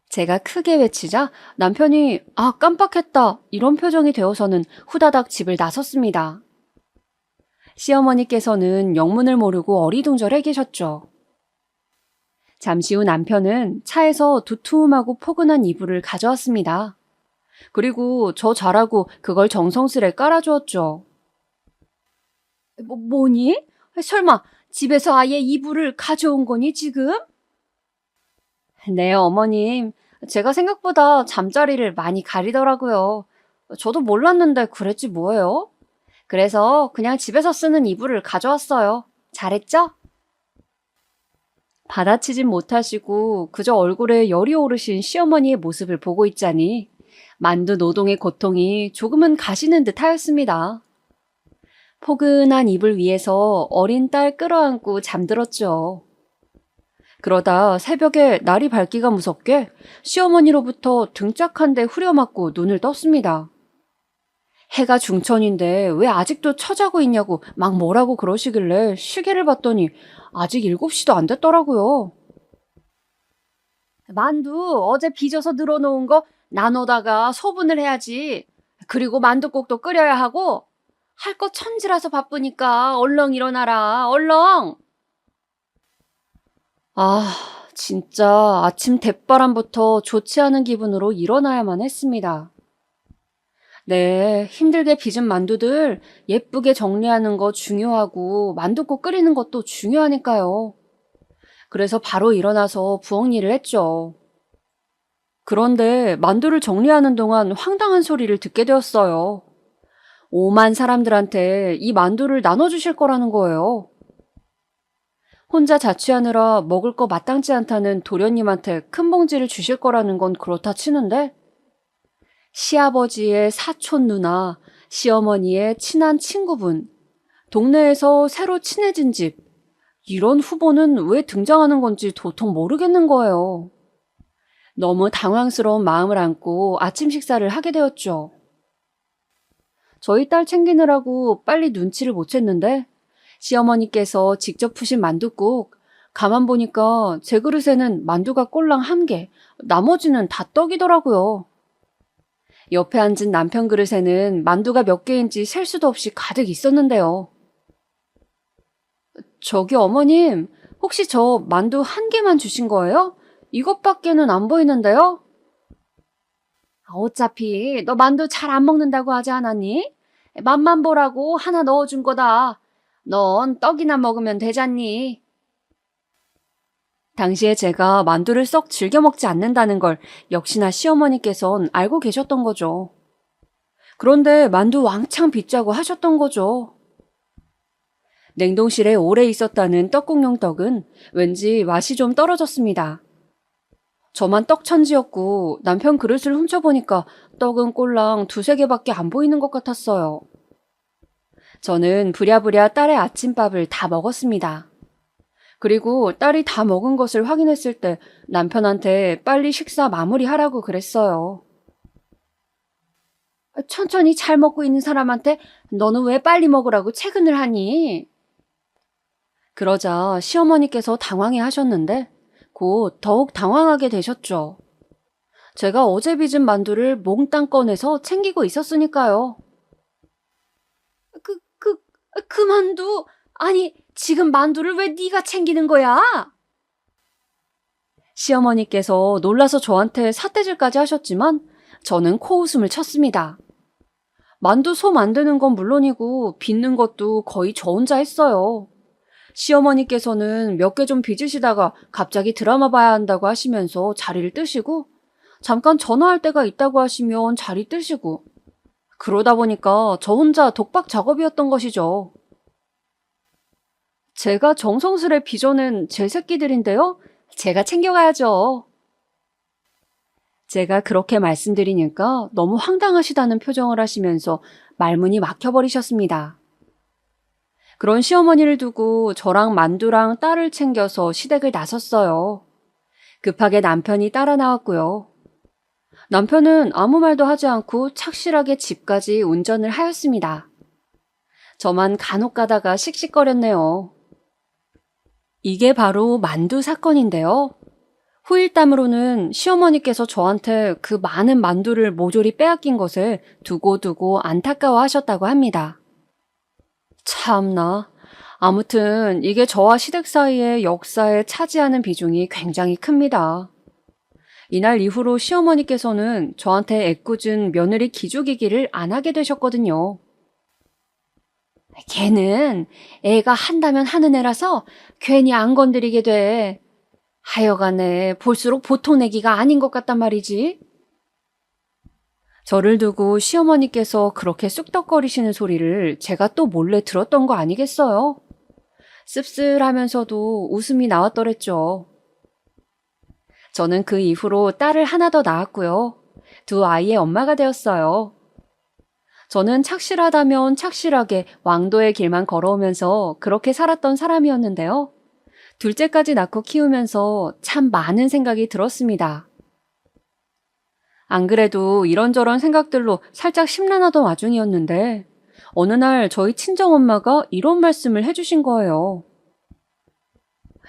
제가 크게 외치자 남편이 아, 깜빡했다 이런 표정이 되어서는 후다닥 집을 나섰습니다. 시어머니께서는 영문을 모르고 어리둥절해 계셨죠. 잠시 후 남편은 차에서 두툼하고 포근한 이불을 가져왔습니다. 그리고 저 잘하고 그걸 정성스레 깔아주었죠. 뭐니? 설마 집에서 아예 이불을 가져온 거니 지금? 네, 어머님. 제가 생각보다 잠자리를 많이 가리더라고요. 저도 몰랐는데 그랬지 뭐예요? 그래서 그냥 집에서 쓰는 이불을 가져왔어요. 잘했죠? 받아치진 못하시고 그저 얼굴에 열이 오르신 시어머니의 모습을 보고 있자니 만두 노동의 고통이 조금은 가시는 듯 하였습니다. 포근한 이불 위에서 어린 딸 끌어안고 잠들었죠. 그러다 새벽에 날이 밝기가 무섭게 시어머니로부터 등짝한 대 후려맞고 눈을 떴습니다. 해가 중천인데 왜 아직도 처자고 있냐고 막 뭐라고 그러시길래 시계를 봤더니 아직 7시도 안 됐더라고요. 만두 어제 빚어서 늘어놓은 거 나눠다가 소분을 해야지. 그리고 만두국도 끓여야 하고 할 거 천지라서 바쁘니까 얼렁 일어나라. 얼렁. 아, 진짜 아침 대바람부터 좋지 않은 기분으로 일어나야만 했습니다. 네, 힘들게 빚은 만두들 예쁘게 정리하는 거 중요하고 만둣국 끓이는 것도 중요하니까요. 그래서 바로 일어나서 부엌 일을 했죠. 그런데 만두를 정리하는 동안 황당한 소리를 듣게 되었어요. 오만 사람들한테 이 만두를 나눠주실 거라는 거예요. 혼자 자취하느라 먹을 거 마땅치 않다는 도련님한테 큰 봉지를 주실 거라는 건 그렇다 치는데 시아버지의 사촌 누나, 시어머니의 친한 친구분, 동네에서 새로 친해진 집, 이런 후보는 왜 등장하는 건지 도통 모르겠는 거예요. 너무 당황스러운 마음을 안고 아침 식사를 하게 되었죠. 저희 딸 챙기느라고 빨리 눈치를 못 챘는데 시어머니께서 직접 푸신 만둣국, 가만 보니까 제 그릇에는 만두가 꼴랑 1개, 나머지는 다 떡이더라고요. 옆에 앉은 남편 그릇에는 만두가 몇 개인지 셀 수도 없이 가득 있었는데요. 저기 어머님, 혹시 저 만두 1개만 주신 거예요? 이것밖에는 안 보이는데요? 어차피 너 만두 잘 안 먹는다고 하지 않았니? 맛만 보라고 하나 넣어준 거다. 넌 떡이나 먹으면 되잖니. 당시에 제가 만두를 썩 즐겨 먹지 않는다는 걸 역시나 시어머니께선 알고 계셨던 거죠. 그런데 만두 왕창 빚자고 하셨던 거죠. 냉동실에 오래 있었다는 떡국용 떡은 왠지 맛이 좀 떨어졌습니다. 저만 떡천지였고 남편 그릇을 훔쳐보니까 떡은 꼴랑 2-3개밖에 안 보이는 것 같았어요. 저는 부랴부랴 딸의 아침밥을 다 먹었습니다. 그리고 딸이 다 먹은 것을 확인했을 때 남편한테 빨리 식사 마무리하라고 그랬어요. 천천히 잘 먹고 있는 사람한테 너는 왜 빨리 먹으라고 채근을 하니? 그러자 시어머니께서 당황해 하셨는데 곧 더욱 당황하게 되셨죠. 제가 어제 빚은 만두를 몽땅 꺼내서 챙기고 있었으니까요. 그 만두, 아니 지금 만두를 왜 네가 챙기는 거야? 시어머니께서 놀라서 저한테 삿대질까지 하셨지만 저는 코웃음을 쳤습니다. 만두 소 만드는 건 물론이고 빚는 것도 거의 저 혼자 했어요. 시어머니께서는 몇 개 좀 빚으시다가 갑자기 드라마 봐야 한다고 하시면서 자리를 뜨시고, 잠깐 전화할 때가 있다고 하시면 자리 뜨시고, 그러다 보니까 저 혼자 독박 작업이었던 것이죠. 제가 정성스레 빚어낸 제 새끼들인데요. 제가 챙겨가야죠. 제가 그렇게 말씀드리니까 너무 황당하시다는 표정을 하시면서 말문이 막혀버리셨습니다. 그런 시어머니를 두고 저랑 만두랑 딸을 챙겨서 시댁을 나섰어요. 급하게 남편이 따라 나왔고요. 남편은 아무 말도 하지 않고 착실하게 집까지 운전을 하였습니다. 저만 간혹 가다가 씩씩거렸네요. 이게 바로 만두 사건인데요. 후일담으로는 시어머니께서 저한테 그 많은 만두를 모조리 빼앗긴 것을 두고두고 안타까워하셨다고 합니다. 참나. 아무튼 이게 저와 시댁 사이의 역사에 차지하는 비중이 굉장히 큽니다. 이날 이후로 시어머니께서는 저한테 애꿎은 며느리 기죽이기를 안 하게 되셨거든요. 걔는 애가 한다면 하는 애라서 괜히 안 건드리게 돼. 하여간에 볼수록 보통 내기가 아닌 것 같단 말이지. 저를 두고 시어머니께서 그렇게 쑥덕거리시는 소리를 제가 또 몰래 들었던 거 아니겠어요? 씁쓸하면서도 웃음이 나왔더랬죠. 저는 그 이후로 딸을 하나 더 낳았고요. 두 아이의 엄마가 되었어요. 저는 착실하다면 착실하게 왕도의 길만 걸어오면서 그렇게 살았던 사람이었는데요. 둘째까지 낳고 키우면서 참 많은 생각이 들었습니다. 안 그래도 이런저런 생각들로 살짝 심란하던 와중이었는데 어느 날 저희 친정엄마가 이런 말씀을 해주신 거예요.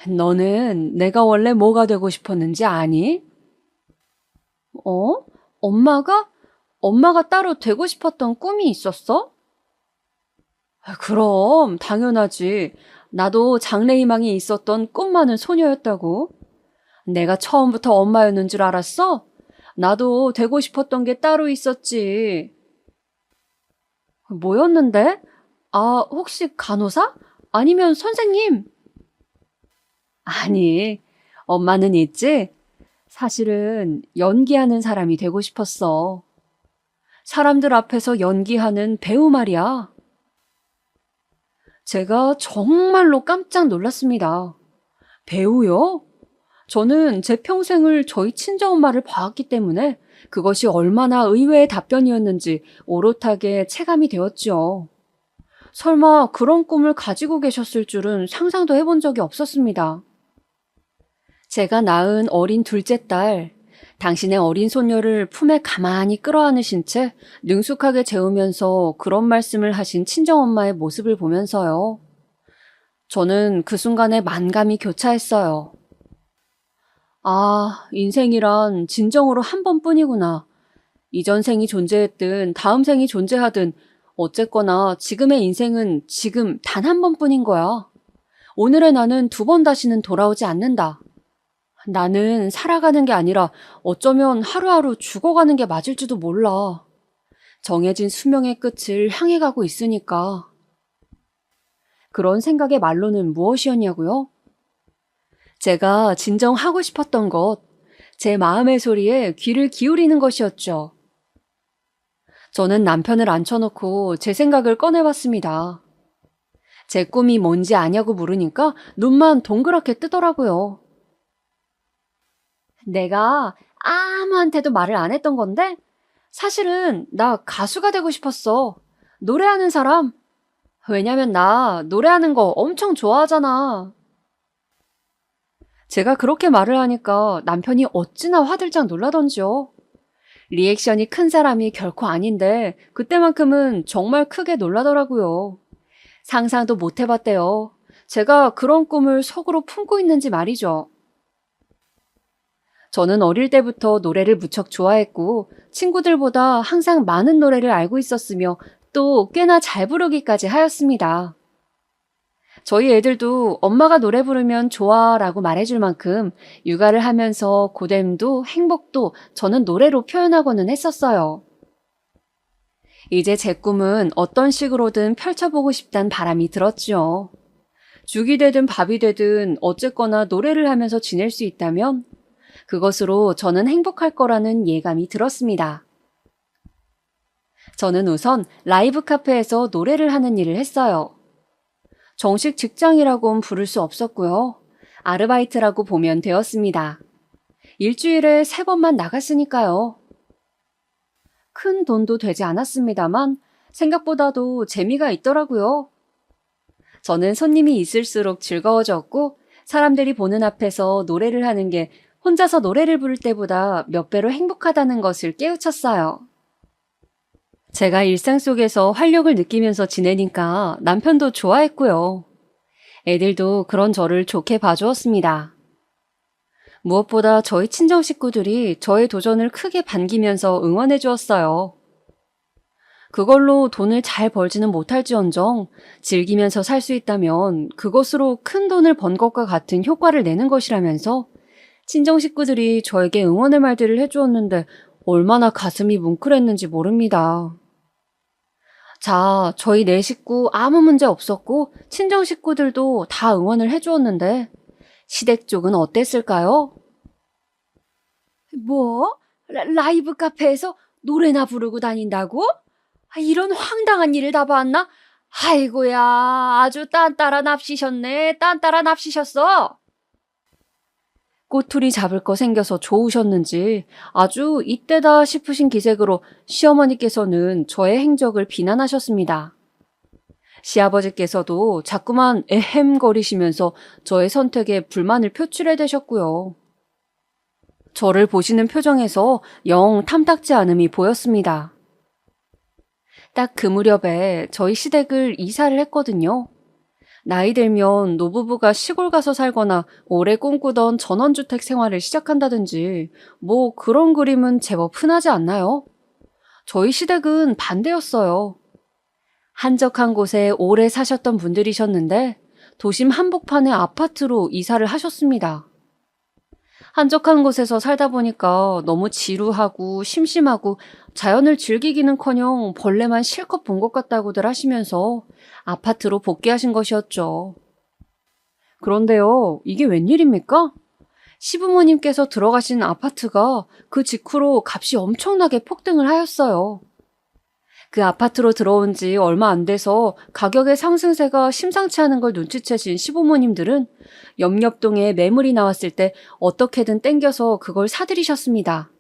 너는 내가 원래 뭐가 되고 싶었는지 아니? 엄마가? 엄마가 따로 되고 싶었던 꿈이 있었어? 그럼 당연하지. 나도 장래희망이 있었던 꿈 많은 소녀였다고. 내가 처음부터 엄마였는 줄 알았어? 나도 되고 싶었던 게 따로 있었지. 뭐였는데? 아, 혹시 간호사? 아니면 선생님? 아니, 엄마는 있지? 사실은 연기하는 사람이 되고 싶었어. 사람들 앞에서 연기하는 배우 말이야. 제가 정말로 깜짝 놀랐습니다. 배우요? 저는 제 평생을 저희 친정엄마를 봐왔기 때문에 그것이 얼마나 의외의 답변이었는지 오롯하게 체감이 되었죠. 설마 그런 꿈을 가지고 계셨을 줄은 상상도 해본 적이 없었습니다. 제가 낳은 어린 둘째 딸, 당신의 어린 손녀를 품에 가만히 끌어안으신 채 능숙하게 재우면서 그런 말씀을 하신 친정엄마의 모습을 보면서요. 저는 그 순간에 만감이 교차했어요. 아, 인생이란 진정으로 한 번뿐이구나. 이전 생이 존재했든 다음 생이 존재하든 어쨌거나 지금의 인생은 지금 단 한 번뿐인 거야. 오늘의 나는 두 번 다시는 돌아오지 않는다. 나는 살아가는 게 아니라 어쩌면 하루하루 죽어가는 게 맞을지도 몰라. 정해진 수명의 끝을 향해 가고 있으니까. 그런 생각의 말로는 무엇이었냐고요? 제가 진정 하고 싶었던 것, 제 마음의 소리에 귀를 기울이는 것이었죠. 저는 남편을 앉혀놓고 제 생각을 꺼내봤습니다. 제 꿈이 뭔지 아냐고 물으니까 눈만 동그랗게 뜨더라고요. 내가 아무한테도 말을 안 했던 건데 사실은 나 가수가 되고 싶었어. 노래하는 사람. 왜냐면 나 노래하는 거 엄청 좋아하잖아. 제가 그렇게 말을 하니까 남편이 어찌나 화들짝 놀라던지요. 리액션이 큰 사람이 결코 아닌데 그때만큼은 정말 크게 놀라더라고요. 상상도 못 해봤대요. 제가 그런 꿈을 속으로 품고 있는지 말이죠. 저는 어릴 때부터 노래를 무척 좋아했고 친구들보다 항상 많은 노래를 알고 있었으며 또 꽤나 잘 부르기까지 하였습니다. 저희 애들도 엄마가 노래 부르면 좋아라고 말해줄 만큼 육아를 하면서 고됨도 행복도 저는 노래로 표현하고는 했었어요. 이제 제 꿈은 어떤 식으로든 펼쳐보고 싶단 바람이 들었죠. 죽이 되든 밥이 되든 어쨌거나 노래를 하면서 지낼 수 있다면 그것으로 저는 행복할 거라는 예감이 들었습니다. 저는 우선 라이브 카페에서 노래를 하는 일을 했어요. 정식 직장이라고는 부를 수 없었고요. 아르바이트라고 보면 되었습니다. 일주일에 3번만 나갔으니까요. 큰 돈도 되지 않았습니다만 생각보다도 재미가 있더라고요. 저는 손님이 있을수록 즐거워졌고 사람들이 보는 앞에서 노래를 하는 게 혼자서 노래를 부를 때보다 몇 배로 행복하다는 것을 깨우쳤어요. 제가 일상 속에서 활력을 느끼면서 지내니까 남편도 좋아했고요. 애들도 그런 저를 좋게 봐주었습니다. 무엇보다 저희 친정 식구들이 저의 도전을 크게 반기면서 응원해 주었어요. 그걸로 돈을 잘 벌지는 못할지언정 즐기면서 살 수 있다면 그것으로 큰 돈을 번 것과 같은 효과를 내는 것이라면서 친정 식구들이 저에게 응원의 말들을 해주었는데 얼마나 가슴이 뭉클했는지 모릅니다. 자, 저희 4식구 아무 문제 없었고 친정 식구들도 다 응원을 해주었는데 시댁 쪽은 어땠을까요? 뭐? 라이브 카페에서 노래나 부르고 다닌다고? 이런 황당한 일을 다 봤나? 아이고야, 아주 딴따라 납시셨네. 딴따라 납시셨어. 꼬투리 잡을 거 생겨서 좋으셨는지 아주 이때다 싶으신 기색으로 시어머니께서는 저의 행적을 비난하셨습니다. 시아버지께서도 자꾸만 에헴거리시면서 저의 선택에 불만을 표출해 대셨고요. 저를 보시는 표정에서 영 탐탁지 않음이 보였습니다. 딱 그 무렵에 저희 시댁을 이사를 했거든요. 나이 들면 노부부가 시골 가서 살거나 오래 꿈꾸던 전원주택 생활을 시작한다든지 뭐 그런 그림은 제법 흔하지 않나요? 저희 시댁은 반대였어요. 한적한 곳에 오래 사셨던 분들이셨는데 도심 한복판의 아파트로 이사를 하셨습니다. 한적한 곳에서 살다 보니까 너무 지루하고 심심하고 자연을 즐기기는커녕 벌레만 실컷 본 것 같다고들 하시면서 아파트로 복귀하신 것이었죠. 그런데요, 이게 웬일입니까? 시부모님께서 들어가신 아파트가 그 직후로 값이 엄청나게 폭등을 하였어요. 그 아파트로 들어온 지 얼마 안 돼서 가격의 상승세가 심상치 않은 걸 눈치채신 시부모님들은 옆동에 매물이 나왔을 때 어떻게든 땡겨서 그걸 사들이셨습니다.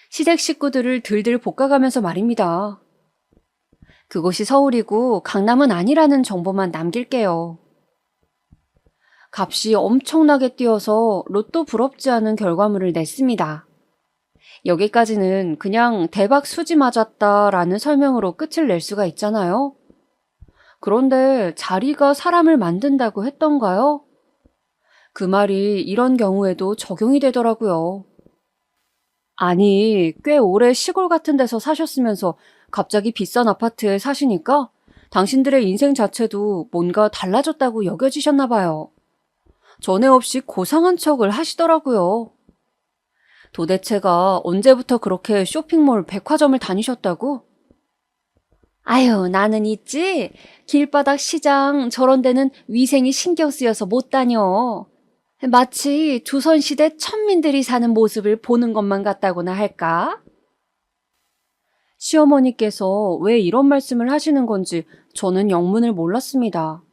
시댁 식구들을 들들 볶아가면서 말입니다. 그곳이 서울이고 강남은 아니라는 정보만 남길게요. 값이 엄청나게 뛰어서 로또 부럽지 않은 결과물을 냈습니다. 여기까지는 그냥 대박 수지 맞았다라는 설명으로 끝을 낼 수가 있잖아요. 그런데 자리가 사람을 만든다고 했던가요? 그 말이 이런 경우에도 적용이 되더라고요. 아니, 꽤 오래 시골 같은 데서 사셨으면서 갑자기 비싼 아파트에 사시니까 당신들의 인생 자체도 뭔가 달라졌다고 여겨지셨나 봐요. 전에 없이 고상한 척을 하시더라고요. 도대체가 언제부터 그렇게 쇼핑몰, 백화점을 다니셨다고? 아유, 나는 있지. 길바닥 시장 저런 데는 위생이 신경 쓰여서 못 다녀. 마치 조선시대 천민들이 사는 모습을 보는 것만 같다고나 할까? 시어머니께서 왜 이런 말씀을 하시는 건지 저는 영문을 몰랐습니다.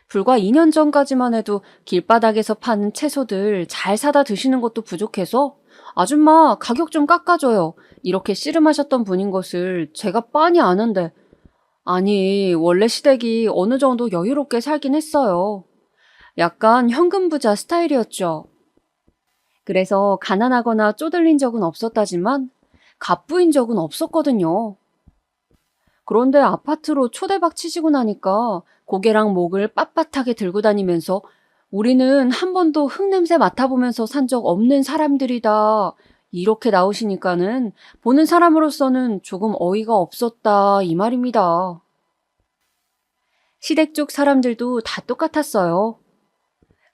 불과 2년 전까지만 해도 길바닥에서 파는 채소들 잘 사다 드시는 것도 부족해서 아줌마 가격 좀 깎아줘요. 이렇게 씨름하셨던 분인 것을 제가 빤히 아는데 아니 원래 시댁이 어느 정도 여유롭게 살긴 했어요. 약간 현금 부자 스타일이었죠. 그래서 가난하거나 쪼들린 적은 없었다지만 갑부인 적은 없었거든요. 그런데 아파트로 초대박 치시고 나니까 고개랑 목을 빳빳하게 들고 다니면서 우리는 한 번도 흙냄새 맡아보면서 산 적 없는 사람들이다. 이렇게 나오시니까는 보는 사람으로서는 조금 어이가 없었다 이 말입니다. 시댁 쪽 사람들도 다 똑같았어요.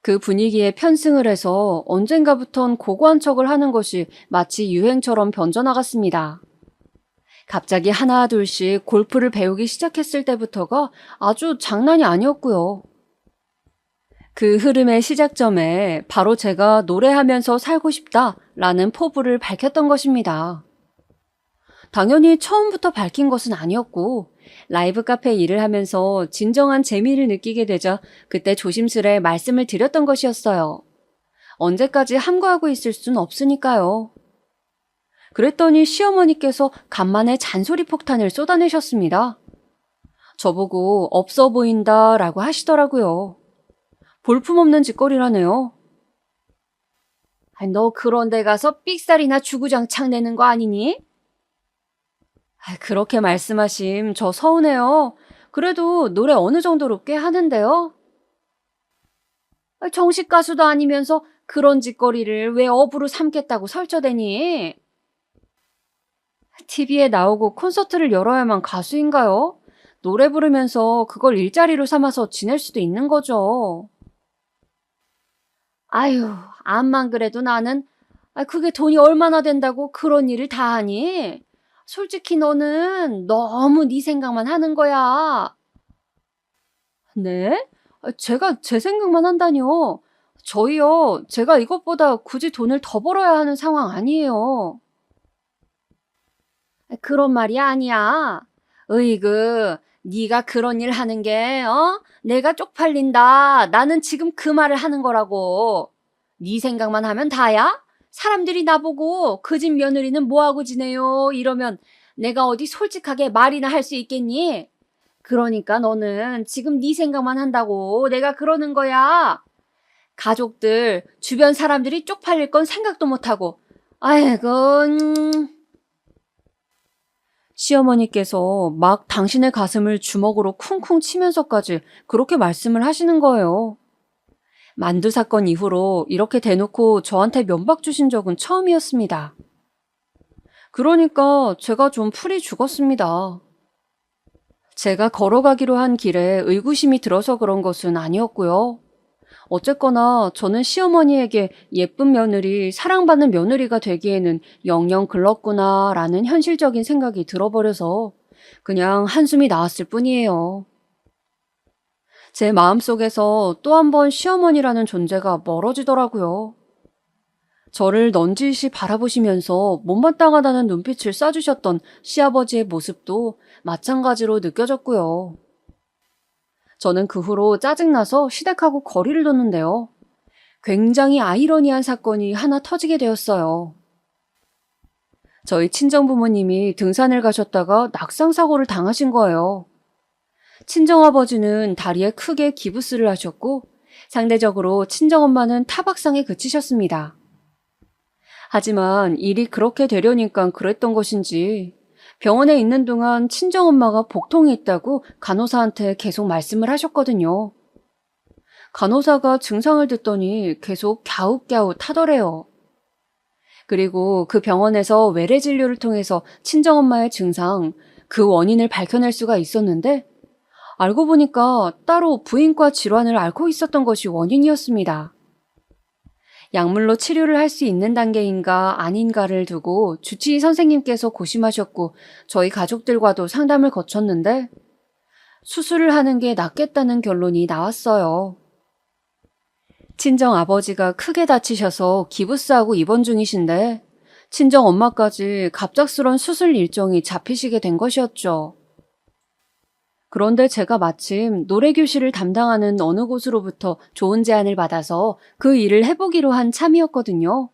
그 분위기에 편승을 해서 언젠가부턴 고고한 척을 하는 것이 마치 유행처럼 번져나갔습니다. 갑자기 하나 둘씩 골프를 배우기 시작했을 때부터가 아주 장난이 아니었고요. 그 흐름의 시작점에 바로 제가 노래하면서 살고 싶다라는 포부를 밝혔던 것입니다. 당연히 처음부터 밝힌 것은 아니었고 라이브 카페 일을 하면서 진정한 재미를 느끼게 되자 그때 조심스레 말씀을 드렸던 것이었어요. 언제까지 함구하고 있을 순 없으니까요. 그랬더니 시어머니께서 간만에 잔소리 폭탄을 쏟아내셨습니다. 저보고 없어 보인다라고 하시더라고요. 볼품없는 짓거리라네요. 너 그런 데 가서 삑살이나 주구장창 내는 거 아니니? 그렇게 말씀하심 저 서운해요. 그래도 노래 어느 정도로 꽤 하는데요. 정식 가수도 아니면서 그런 짓거리를 왜 업으로 삼겠다고 설쳐대니? TV에 나오고 콘서트를 열어야만 가수인가요? 노래 부르면서 그걸 일자리로 삼아서 지낼 수도 있는 거죠. 아유, 암만 그래도 나는 그게 돈이 얼마나 된다고 그런 일을 다 하니? 솔직히 너는 너무 네 생각만 하는 거야. 네? 제가 제 생각만 한다니요. 저희요, 제가 이것보다 굳이 돈을 더 벌어야 하는 상황 아니에요. 그런 말이 아니야. 으이그, 네가 그런 일 하는 게, 내가 쪽팔린다. 나는 지금 그 말을 하는 거라고. 네 생각만 하면 다야? 사람들이 나보고 그 집 며느리는 뭐하고 지내요? 이러면 내가 어디 솔직하게 말이나 할 수 있겠니? 그러니까 너는 지금 네 생각만 한다고 내가 그러는 거야. 가족들, 주변 사람들이 쪽팔릴 건 생각도 못하고. 아이고, 시어머니께서 막 당신의 가슴을 주먹으로 쿵쿵 치면서까지 그렇게 말씀을 하시는 거예요. 만두 사건 이후로 이렇게 대놓고 저한테 면박 주신 적은 처음이었습니다. 그러니까 제가 좀 풀이 죽었습니다. 제가 걸어가기로 한 길에 의구심이 들어서 그런 것은 아니었고요. 어쨌거나 저는 시어머니에게 예쁜 며느리, 사랑받는 며느리가 되기에는 영영 글렀구나라는 현실적인 생각이 들어버려서 그냥 한숨이 나왔을 뿐이에요. 제 마음속에서 또 한 번 시어머니라는 존재가 멀어지더라고요. 저를 넌지시 바라보시면서 못마땅하다는 눈빛을 쏴주셨던 시아버지의 모습도 마찬가지로 느껴졌고요. 저는 그 후로 짜증나서 시댁하고 거리를 뒀는데요. 굉장히 아이러니한 사건이 하나 터지게 되었어요. 저희 친정부모님이 등산을 가셨다가 낙상사고를 당하신 거예요. 친정아버지는 다리에 크게 기부스를 하셨고 상대적으로 친정엄마는 타박상에 그치셨습니다. 하지만 일이 그렇게 되려니까 그랬던 것인지 병원에 있는 동안 친정엄마가 복통이 있다고 간호사한테 계속 말씀을 하셨거든요. 간호사가 증상을 듣더니 계속 갸웃갸웃 하더래요. 그리고 그 병원에서 외래 진료를 통해서 친정엄마의 증상, 그 원인을 밝혀낼 수가 있었는데 알고 보니까 따로 부인과 질환을 앓고 있었던 것이 원인이었습니다. 약물로 치료를 할 수 있는 단계인가 아닌가를 두고 주치의 선생님께서 고심하셨고 저희 가족들과도 상담을 거쳤는데 수술을 하는 게 낫겠다는 결론이 나왔어요. 친정 아버지가 크게 다치셔서 기부스하고 입원 중이신데 친정 엄마까지 갑작스런 수술 일정이 잡히시게 된 것이었죠. 그런데 제가 마침 노래교실을 담당하는 어느 곳으로부터 좋은 제안을 받아서 그 일을 해보기로 한 참이었거든요.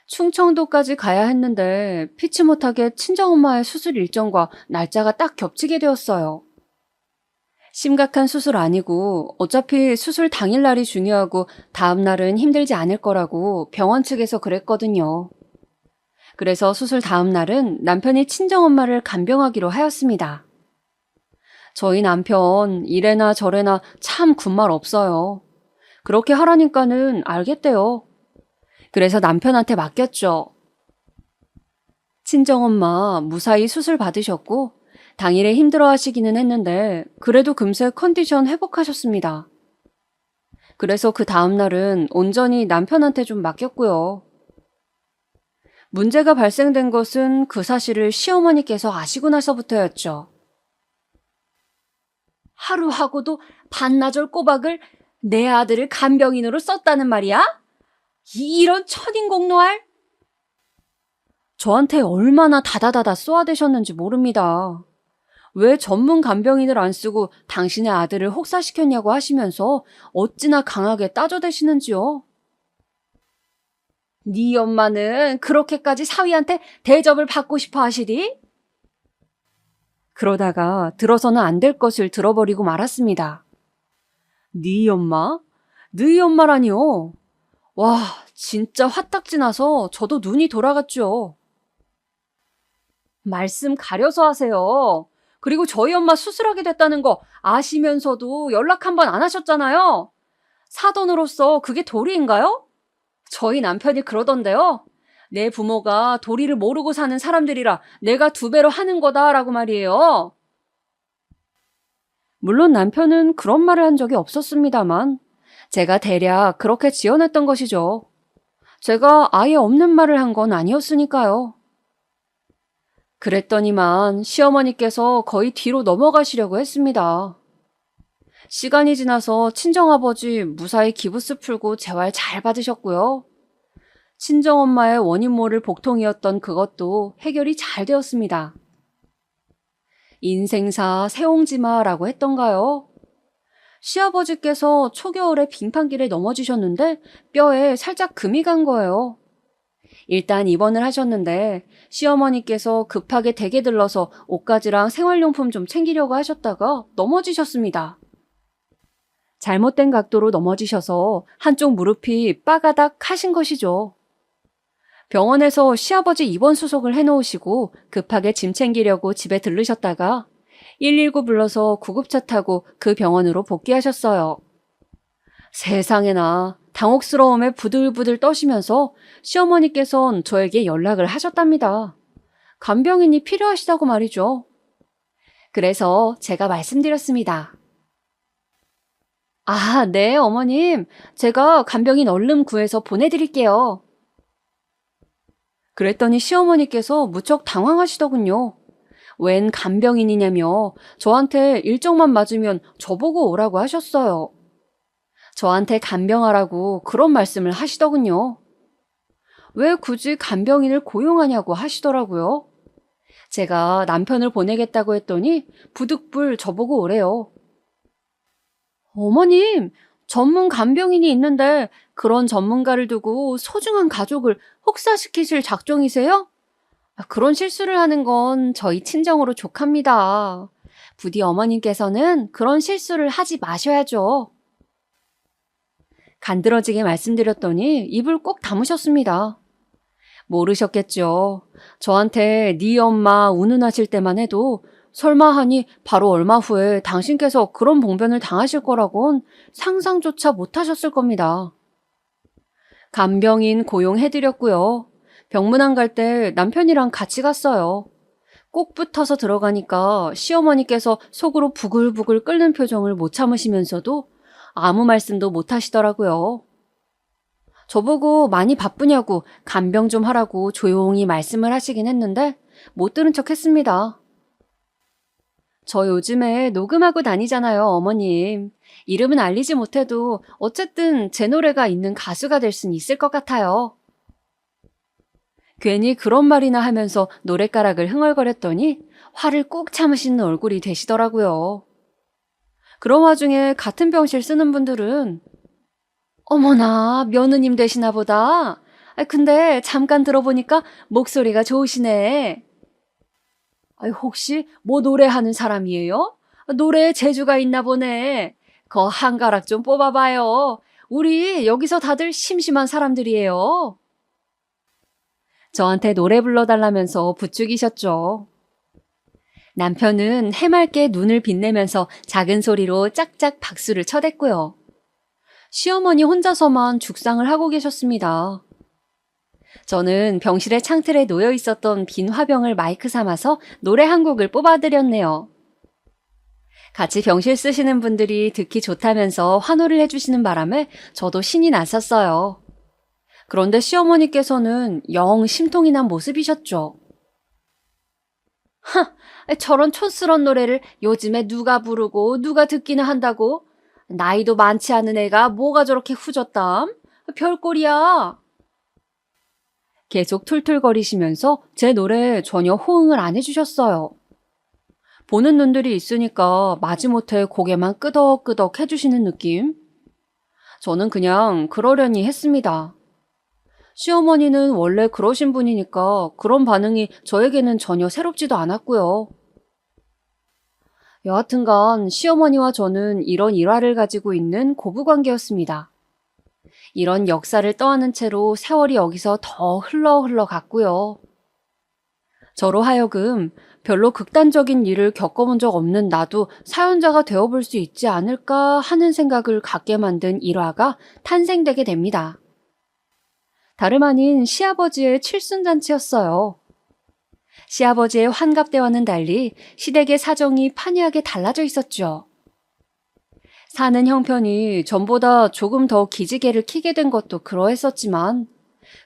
충청도까지 가야 했는데 피치 못하게 친정엄마의 수술 일정과 날짜가 딱 겹치게 되었어요. 심각한 수술 아니고 어차피 수술 당일날이 중요하고 다음날은 힘들지 않을 거라고 병원 측에서 그랬거든요. 그래서 수술 다음날은 남편이 친정엄마를 간병하기로 하였습니다. 저희 남편 이래나 저래나 참 군말 없어요. 그렇게 하라니까는 알겠대요. 그래서 남편한테 맡겼죠. 친정엄마 무사히 수술 받으셨고 당일에 힘들어하시기는 했는데 그래도 금세 컨디션 회복하셨습니다. 그래서 그 다음날은 온전히 남편한테 좀 맡겼고요. 문제가 발생된 것은 그 사실을 시어머니께서 아시고 나서부터였죠. 하루하고도 반나절 꼬박을 내 아들을 간병인으로 썼다는 말이야? 이런 천인공노할? 저한테 얼마나 다다다다 쏘아대셨는지 모릅니다. 왜 전문 간병인을 안 쓰고 당신의 아들을 혹사시켰냐고 하시면서 어찌나 강하게 따져대시는지요. 네 엄마는 그렇게까지 사위한테 대접을 받고 싶어 하시디? 그러다가 들어서는 안 될 것을 들어버리고 말았습니다. 네 엄마? 너희 엄마라니요? 와, 진짜 화딱지 나서 저도 눈이 돌아갔죠. 말씀 가려서 하세요. 그리고 저희 엄마 수술하게 됐다는 거 아시면서도 연락 한 번 안 하셨잖아요. 사돈으로서 그게 도리인가요? 저희 남편이 그러던데요. 내 부모가 도리를 모르고 사는 사람들이라 내가 2배로 하는 거다라고 말이에요. 물론 남편은 그런 말을 한 적이 없었습니다만 제가 대략 그렇게 지어냈던 것이죠. 제가 아예 없는 말을 한 건 아니었으니까요. 그랬더니만 시어머니께서 거의 뒤로 넘어가시려고 했습니다. 시간이 지나서 친정아버지 무사히 기부스 풀고 재활 잘 받으셨고요. 친정엄마의 원인 모를 복통이었던 그것도 해결이 잘 되었습니다. 인생사 새옹지마라고 했던가요? 시아버지께서 초겨울에 빙판길에 넘어지셨는데 뼈에 살짝 금이 간 거예요. 일단 입원을 하셨는데 시어머니께서 급하게 댁에 들러서 옷가지랑 생활용품 좀 챙기려고 하셨다가 넘어지셨습니다. 잘못된 각도로 넘어지셔서 한쪽 무릎이 빠가닥 하신 것이죠. 병원에서 시아버지 입원 수속을 해놓으시고 급하게 짐 챙기려고 집에 들르셨다가 119 불러서 구급차 타고 그 병원으로 복귀하셨어요. 세상에나 당혹스러움에 부들부들 떠시면서 시어머니께선 저에게 연락을 하셨답니다. 간병인이 필요하시다고 말이죠. 그래서 제가 말씀드렸습니다. 아, 네, 어머님. 제가 간병인 얼른 구해서 보내드릴게요. 그랬더니 시어머니께서 무척 당황하시더군요. 웬 간병인이냐며 저한테 일정만 맞으면 저보고 오라고 하셨어요. 저한테 간병하라고 그런 말씀을 하시더군요. 왜 굳이 간병인을 고용하냐고 하시더라고요. 제가 남편을 보내겠다고 했더니 부득불 저보고 오래요. 어머님, 전문 간병인이 있는데 그런 전문가를 두고 소중한 가족을 혹사시키실 작정이세요? 그런 실수를 하는 건 저희 친정으로 족합니다. 부디 어머님께서는 그런 실수를 하지 마셔야죠. 간드러지게 말씀드렸더니 입을 꼭 다무셨습니다. 모르셨겠죠. 저한테 네 엄마 운운하실 때만 해도 설마 하니 바로 얼마 후에 당신께서 그런 봉변을 당하실 거라곤 상상조차 못하셨을 겁니다. 간병인 고용해드렸고요. 병문안 갈 때 남편이랑 같이 갔어요. 꼭 붙어서 들어가니까 시어머니께서 속으로 부글부글 끓는 표정을 못 참으시면서도 아무 말씀도 못 하시더라고요. 저보고 많이 바쁘냐고 간병 좀 하라고 조용히 말씀을 하시긴 했는데 못 들은 척 했습니다. 저 요즘에 녹음하고 다니잖아요, 어머님. 이름은 알리지 못해도 어쨌든 제 노래가 있는 가수가 될 순 있을 것 같아요. 괜히 그런 말이나 하면서 노랫가락을 흥얼거렸더니 화를 꾹 참으시는 얼굴이 되시더라고요. 그런 와중에 같은 병실 쓰는 분들은 어머나, 며느님 되시나 보다. 근데 잠깐 들어보니까 목소리가 좋으시네. 혹시 뭐 노래하는 사람이에요? 노래에 재주가 있나 보네. 거 한 가락 좀 뽑아봐요. 우리 여기서 다들 심심한 사람들이에요. 저한테 노래 불러달라면서 부추기셨죠. 남편은 해맑게 눈을 빛내면서 작은 소리로 짝짝 박수를 쳐댔고요. 시어머니 혼자서만 죽상을 하고 계셨습니다. 저는 병실의 창틀에 놓여 있었던 빈 화병을 마이크 삼아서 노래 한 곡을 뽑아드렸네요. 같이 병실 쓰시는 분들이 듣기 좋다면서 환호를 해주시는 바람에 저도 신이 났었어요. 그런데 시어머니께서는 영 심통이 난 모습이셨죠. 저런 촌스런 노래를 요즘에 누가 부르고 누가 듣기나 한다고? 나이도 많지 않은 애가 뭐가 저렇게 후졌담? 별꼴이야. 계속 툴툴거리시면서 제 노래에 전혀 호응을 안 해주셨어요. 보는 눈들이 있으니까 마지못해 고개만 끄덕끄덕 해주시는 느낌? 저는 그냥 그러려니 했습니다. 시어머니는 원래 그러신 분이니까 그런 반응이 저에게는 전혀 새롭지도 않았고요. 여하튼간 시어머니와 저는 이런 일화를 가지고 있는 고부관계였습니다. 이런 역사를 떠안은 채로 세월이 여기서 더 흘러 갔고요. 저로 하여금 별로 극단적인 일을 겪어본 적 없는 나도 사연자가 되어볼 수 있지 않을까 하는 생각을 갖게 만든 일화가 탄생되게 됩니다. 다름 아닌 시아버지의 칠순잔치였어요. 시아버지의 환갑 때와는 달리 시댁의 사정이 판이하게 달라져 있었죠. 사는 형편이 전보다 조금 더 기지개를 켜게 된 것도 그러했었지만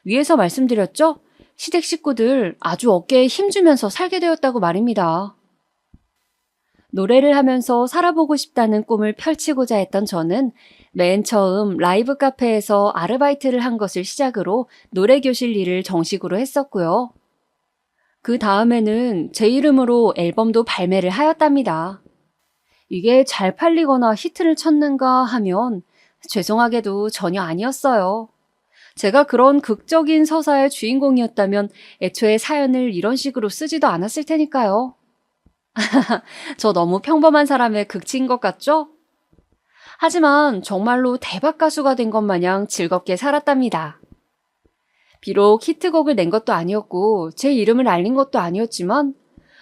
위에서 말씀드렸죠? 시댁 식구들 아주 어깨에 힘주면서 살게 되었다고 말입니다. 노래를 하면서 살아보고 싶다는 꿈을 펼치고자 했던 저는 맨 처음 라이브 카페에서 아르바이트를 한 것을 시작으로 노래교실 일을 정식으로 했었고요. 그 다음에는 제 이름으로 앨범도 발매를 하였답니다. 이게 잘 팔리거나 히트를 쳤는가 하면 죄송하게도 전혀 아니었어요. 제가 그런 극적인 서사의 주인공이었다면 애초에 사연을 이런 식으로 쓰지도 않았을 테니까요. 저 너무 평범한 사람의 극치인 것 같죠? 하지만 정말로 대박 가수가 된 것 마냥 즐겁게 살았답니다. 비록 히트곡을 낸 것도 아니었고 제 이름을 알린 것도 아니었지만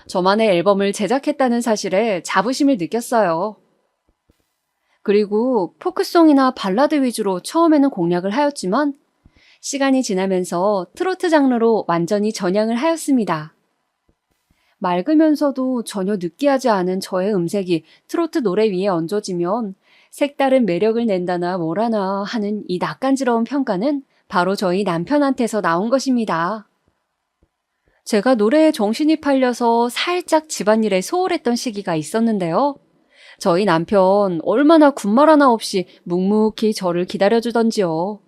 저만의 앨범을 제작했다는 사실에 자부심을 느꼈어요. 그리고 포크송이나 발라드 위주로 처음에는 공략을 하였지만 시간이 지나면서 트로트 장르로 완전히 전향을 하였습니다. 맑으면서도 전혀 느끼하지 않은 저의 음색이 트로트 노래 위에 얹어지면 색다른 매력을 낸다나 뭐라나 하는 이 낯간지러운 평가는 바로 저희 남편한테서 나온 것입니다. 제가 노래에 정신이 팔려서 살짝 집안일에 소홀했던 시기가 있었는데요. 저희 남편 얼마나 군말 하나 없이 묵묵히 저를 기다려주던지요.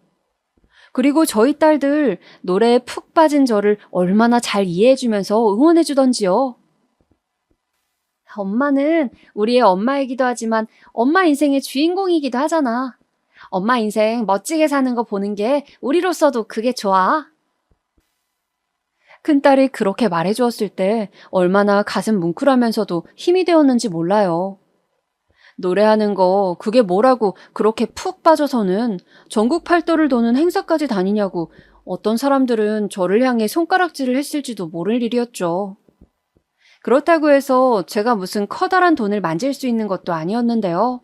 그리고 저희 딸들 노래에 푹 빠진 저를 얼마나 잘 이해해주면서 응원해주던지요. 엄마는 우리의 엄마이기도 하지만 엄마 인생의 주인공이기도 하잖아. 엄마 인생 멋지게 사는 거 보는 게 우리로서도 그게 좋아. 큰딸이 그렇게 말해주었을 때 얼마나 가슴 뭉클하면서도 힘이 되었는지 몰라요. 노래하는 거 그게 뭐라고 그렇게 푹 빠져서는 전국 팔도를 도는 행사까지 다니냐고 어떤 사람들은 저를 향해 손가락질을 했을지도 모를 일이었죠. 그렇다고 해서 제가 무슨 커다란 돈을 만질 수 있는 것도 아니었는데요.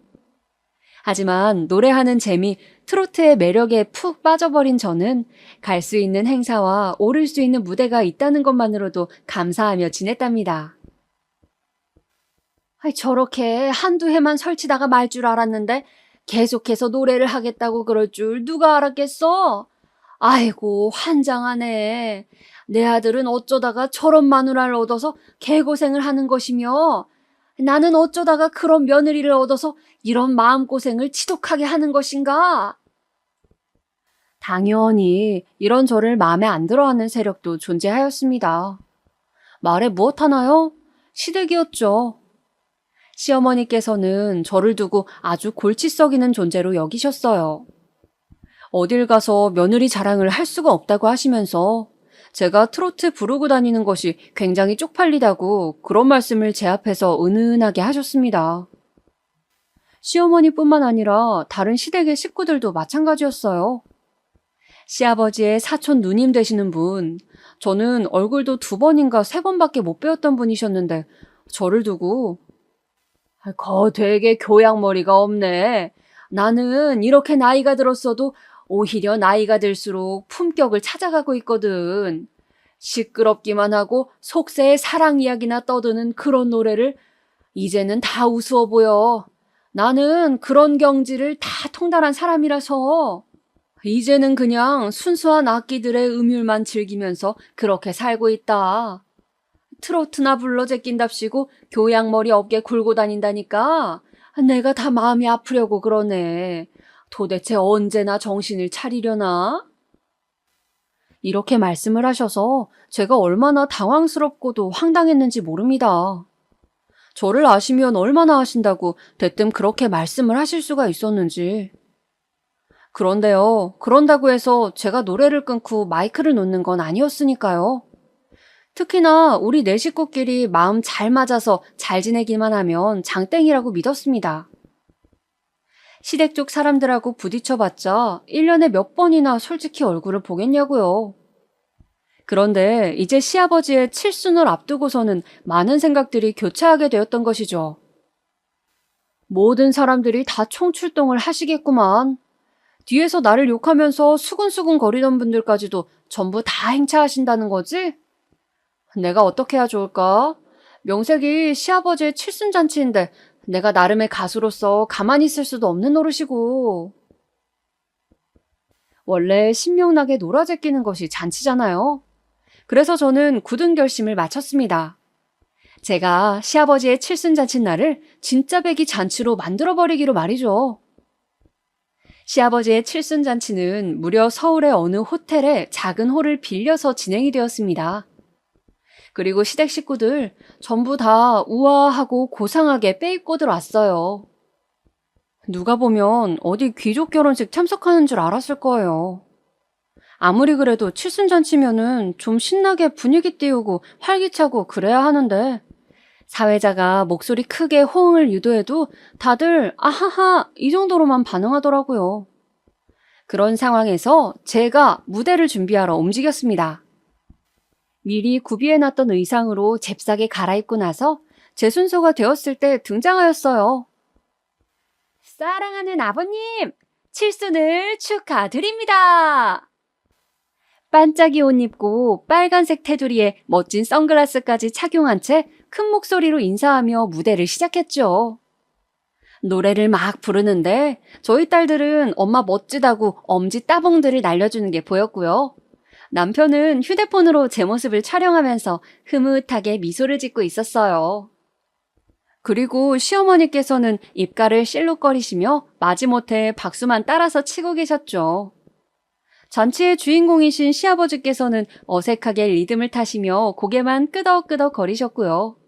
하지만 노래하는 재미, 트로트의 매력에 푹 빠져버린 저는 갈 수 있는 행사와 오를 수 있는 무대가 있다는 것만으로도 감사하며 지냈답니다. 저렇게 한두 해만 설치다가 말 줄 알았는데 계속해서 노래를 하겠다고 그럴 줄 누가 알았겠어? 아이고 환장하네. 내 아들은 어쩌다가 저런 마누라를 얻어서 개고생을 하는 것이며 나는 어쩌다가 그런 며느리를 얻어서 이런 마음고생을 지독하게 하는 것인가? 당연히 이런 저를 마음에 안 들어하는 세력도 존재하였습니다. 말해 무엇 하나요? 시댁이었죠. 시어머니께서는 저를 두고 아주 골치 썩이는 존재로 여기셨어요. 어딜 가서 며느리 자랑을 할 수가 없다고 하시면서 제가 트로트 부르고 다니는 것이 굉장히 쪽팔리다고 그런 말씀을 제 앞에서 은은하게 하셨습니다. 시어머니뿐만 아니라 다른 시댁의 식구들도 마찬가지였어요. 시아버지의 사촌 누님 되시는 분, 저는 얼굴도 2번인가 3번밖에 못 배웠던 분이셨는데 저를 두고 거 되게 교양머리가 없네. 나는 이렇게 나이가 들었어도 오히려 나이가 들수록 품격을 찾아가고 있거든. 시끄럽기만 하고 속세의 사랑 이야기나 떠드는 그런 노래를 이제는 다 우스워 보여. 나는 그런 경지를 다 통달한 사람이라서 이제는 그냥 순수한 악기들의 음율만 즐기면서 그렇게 살고 있다. 트로트나 불러 제낀답시고 교양머리 없게 굴고 다닌다니까 내가 다 마음이 아프려고 그러네. 도대체 언제나 정신을 차리려나? 이렇게 말씀을 하셔서 제가 얼마나 당황스럽고도 황당했는지 모릅니다. 저를 아시면 얼마나 아신다고 대뜸 그렇게 말씀을 하실 수가 있었는지. 그런데요, 그런다고 해서 제가 노래를 끊고 마이크를 놓는 건 아니었으니까요. 특히나 우리 네 식구끼리 마음 잘 맞아서 잘 지내기만 하면 장땡이라고 믿었습니다. 시댁 쪽 사람들하고 부딪혀봤자 1년에 몇 번이나 솔직히 얼굴을 보겠냐고요. 그런데 이제 시아버지의 칠순을 앞두고서는 많은 생각들이 교차하게 되었던 것이죠. 모든 사람들이 다 총출동을 하시겠구만. 뒤에서 나를 욕하면서 수근수근 거리던 분들까지도 전부 다 행차하신다는 거지? 내가 어떻게 해야 좋을까? 명색이 시아버지의 칠순잔치인데 내가 나름의 가수로서 가만히 있을 수도 없는 노릇이고. 원래 신명나게 놀아제끼는 것이 잔치잖아요. 그래서 저는 굳은 결심을 마쳤습니다. 제가 시아버지의 칠순잔치 날을 진짜 배기 잔치로 만들어버리기로 말이죠. 시아버지의 칠순잔치는 무려 서울의 어느 호텔에 작은 홀을 빌려서 진행이 되었습니다. 그리고 시댁 식구들 전부 다 우아하고 고상하게 빼입고들 왔어요. 누가 보면 어디 귀족 결혼식 참석하는 줄 알았을 거예요. 아무리 그래도 칠순잔치면은 좀 신나게 분위기 띄우고 활기차고 그래야 하는데 사회자가 목소리 크게 호응을 유도해도 다들 아하하 이 정도로만 반응하더라고요. 그런 상황에서 제가 무대를 준비하러 움직였습니다. 미리 구비해놨던 의상으로 잽싸게 갈아입고 나서 제 순서가 되었을 때 등장하였어요. 사랑하는 아버님, 칠순을 축하드립니다. 반짝이 옷 입고 빨간색 테두리에 멋진 선글라스까지 착용한 채 큰 목소리로 인사하며 무대를 시작했죠. 노래를 막 부르는데 저희 딸들은 엄마 멋지다고 엄지 따봉들을 날려주는 게 보였고요. 남편은 휴대폰으로 제 모습을 촬영하면서 흐뭇하게 미소를 짓고 있었어요. 그리고 시어머니께서는 입가를 실룩거리시며 마지못해 박수만 따라서 치고 계셨죠. 잔치의 주인공이신 시아버지께서는 어색하게 리듬을 타시며 고개만 끄덕끄덕 거리셨고요.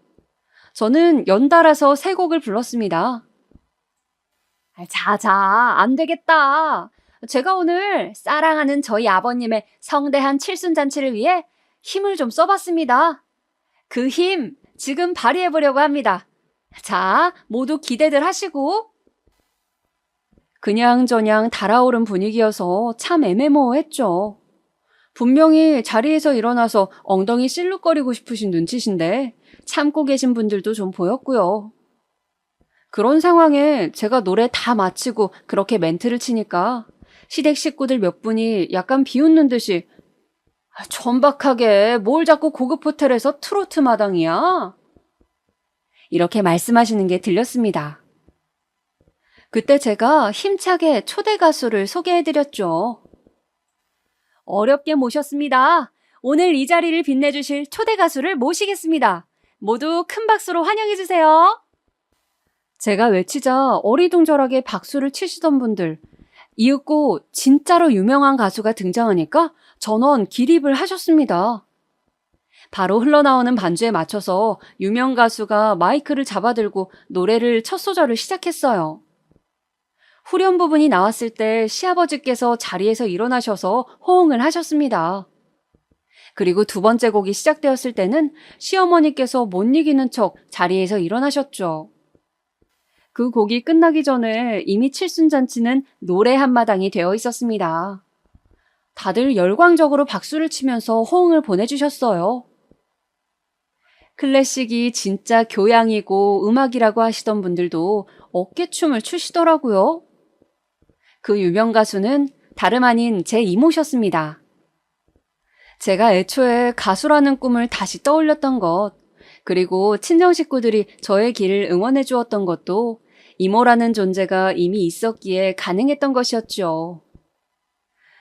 저는 연달아서 세 곡을 불렀습니다. 자자, 안 되겠다. 제가 오늘 사랑하는 저희 아버님의 성대한 칠순잔치를 위해 힘을 좀 써봤습니다. 그 힘 지금 발휘해보려고 합니다. 자, 모두 기대들 하시고. 그냥저냥 달아오른 분위기여서 참 애매모호했죠. 분명히 자리에서 일어나서 엉덩이 실룩거리고 싶으신 눈치신데 참고 계신 분들도 좀 보였고요. 그런 상황에 제가 노래 다 마치고 그렇게 멘트를 치니까 시댁 식구들 몇 분이 약간 비웃는 듯이 천박하게 뭘 자꾸 고급 호텔에서 트로트 마당이야? 이렇게 말씀하시는 게 들렸습니다. 그때 제가 힘차게 초대 가수를 소개해드렸죠. 어렵게 모셨습니다. 오늘 이 자리를 빛내주실 초대 가수를 모시겠습니다. 모두 큰 박수로 환영해주세요. 제가 외치자 어리둥절하게 박수를 치시던 분들, 이윽고 진짜로 유명한 가수가 등장하니까 전원 기립을 하셨습니다. 바로 흘러나오는 반주에 맞춰서 유명 가수가 마이크를 잡아들고 노래를 첫 소절을 시작했어요. 후렴 부분이 나왔을 때 시아버지께서 자리에서 일어나셔서 호응을 하셨습니다. 그리고 두 번째 곡이 시작되었을 때는 시어머니께서 못 이기는 척 자리에서 일어나셨죠. 그 곡이 끝나기 전에 이미 칠순잔치는 노래 한마당이 되어 있었습니다. 다들 열광적으로 박수를 치면서 호응을 보내주셨어요. 클래식이 진짜 교양이고 음악이라고 하시던 분들도 어깨춤을 추시더라고요. 그 유명 가수는 다름 아닌 제 이모셨습니다. 제가 애초에 가수라는 꿈을 다시 떠올렸던 것, 그리고 친정 식구들이 저의 길을 응원해 주었던 것도 이모라는 존재가 이미 있었기에 가능했던 것이었죠.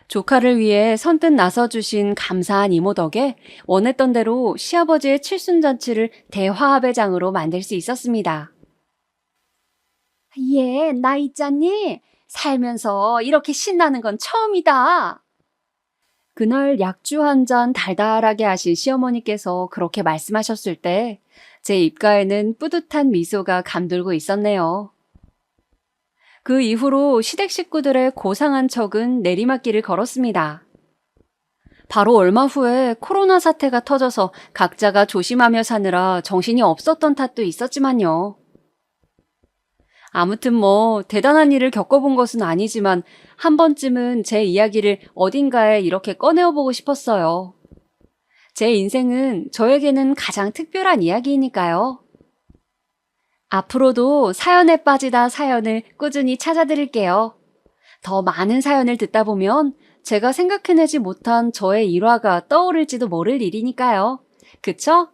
조카를 위해 선뜻 나서주신 감사한 이모 덕에 원했던 대로 시아버지의 칠순잔치를 대화합의 장으로 만들 수 있었습니다. 얘, 나 있잖니? 살면서 이렇게 신나는 건 처음이다. 그날 약주 한 잔 달달하게 하신 시어머니께서 그렇게 말씀하셨을 때 제 입가에는 뿌듯한 미소가 감돌고 있었네요. 그 이후로 시댁 식구들의 고상한 척은 내리막길을 걸었습니다. 바로 얼마 후에 코로나 사태가 터져서 각자가 조심하며 사느라 정신이 없었던 탓도 있었지만요. 아무튼 뭐 대단한 일을 겪어본 것은 아니지만 한 번쯤은 제 이야기를 어딘가에 이렇게 꺼내어보고 싶었어요. 제 인생은 저에게는 가장 특별한 이야기이니까요. 앞으로도 사연에 빠지다 사연을 꾸준히 찾아드릴게요. 더 많은 사연을 듣다 보면 제가 생각해내지 못한 저의 일화가 떠오를지도 모를 일이니까요. 그쵸?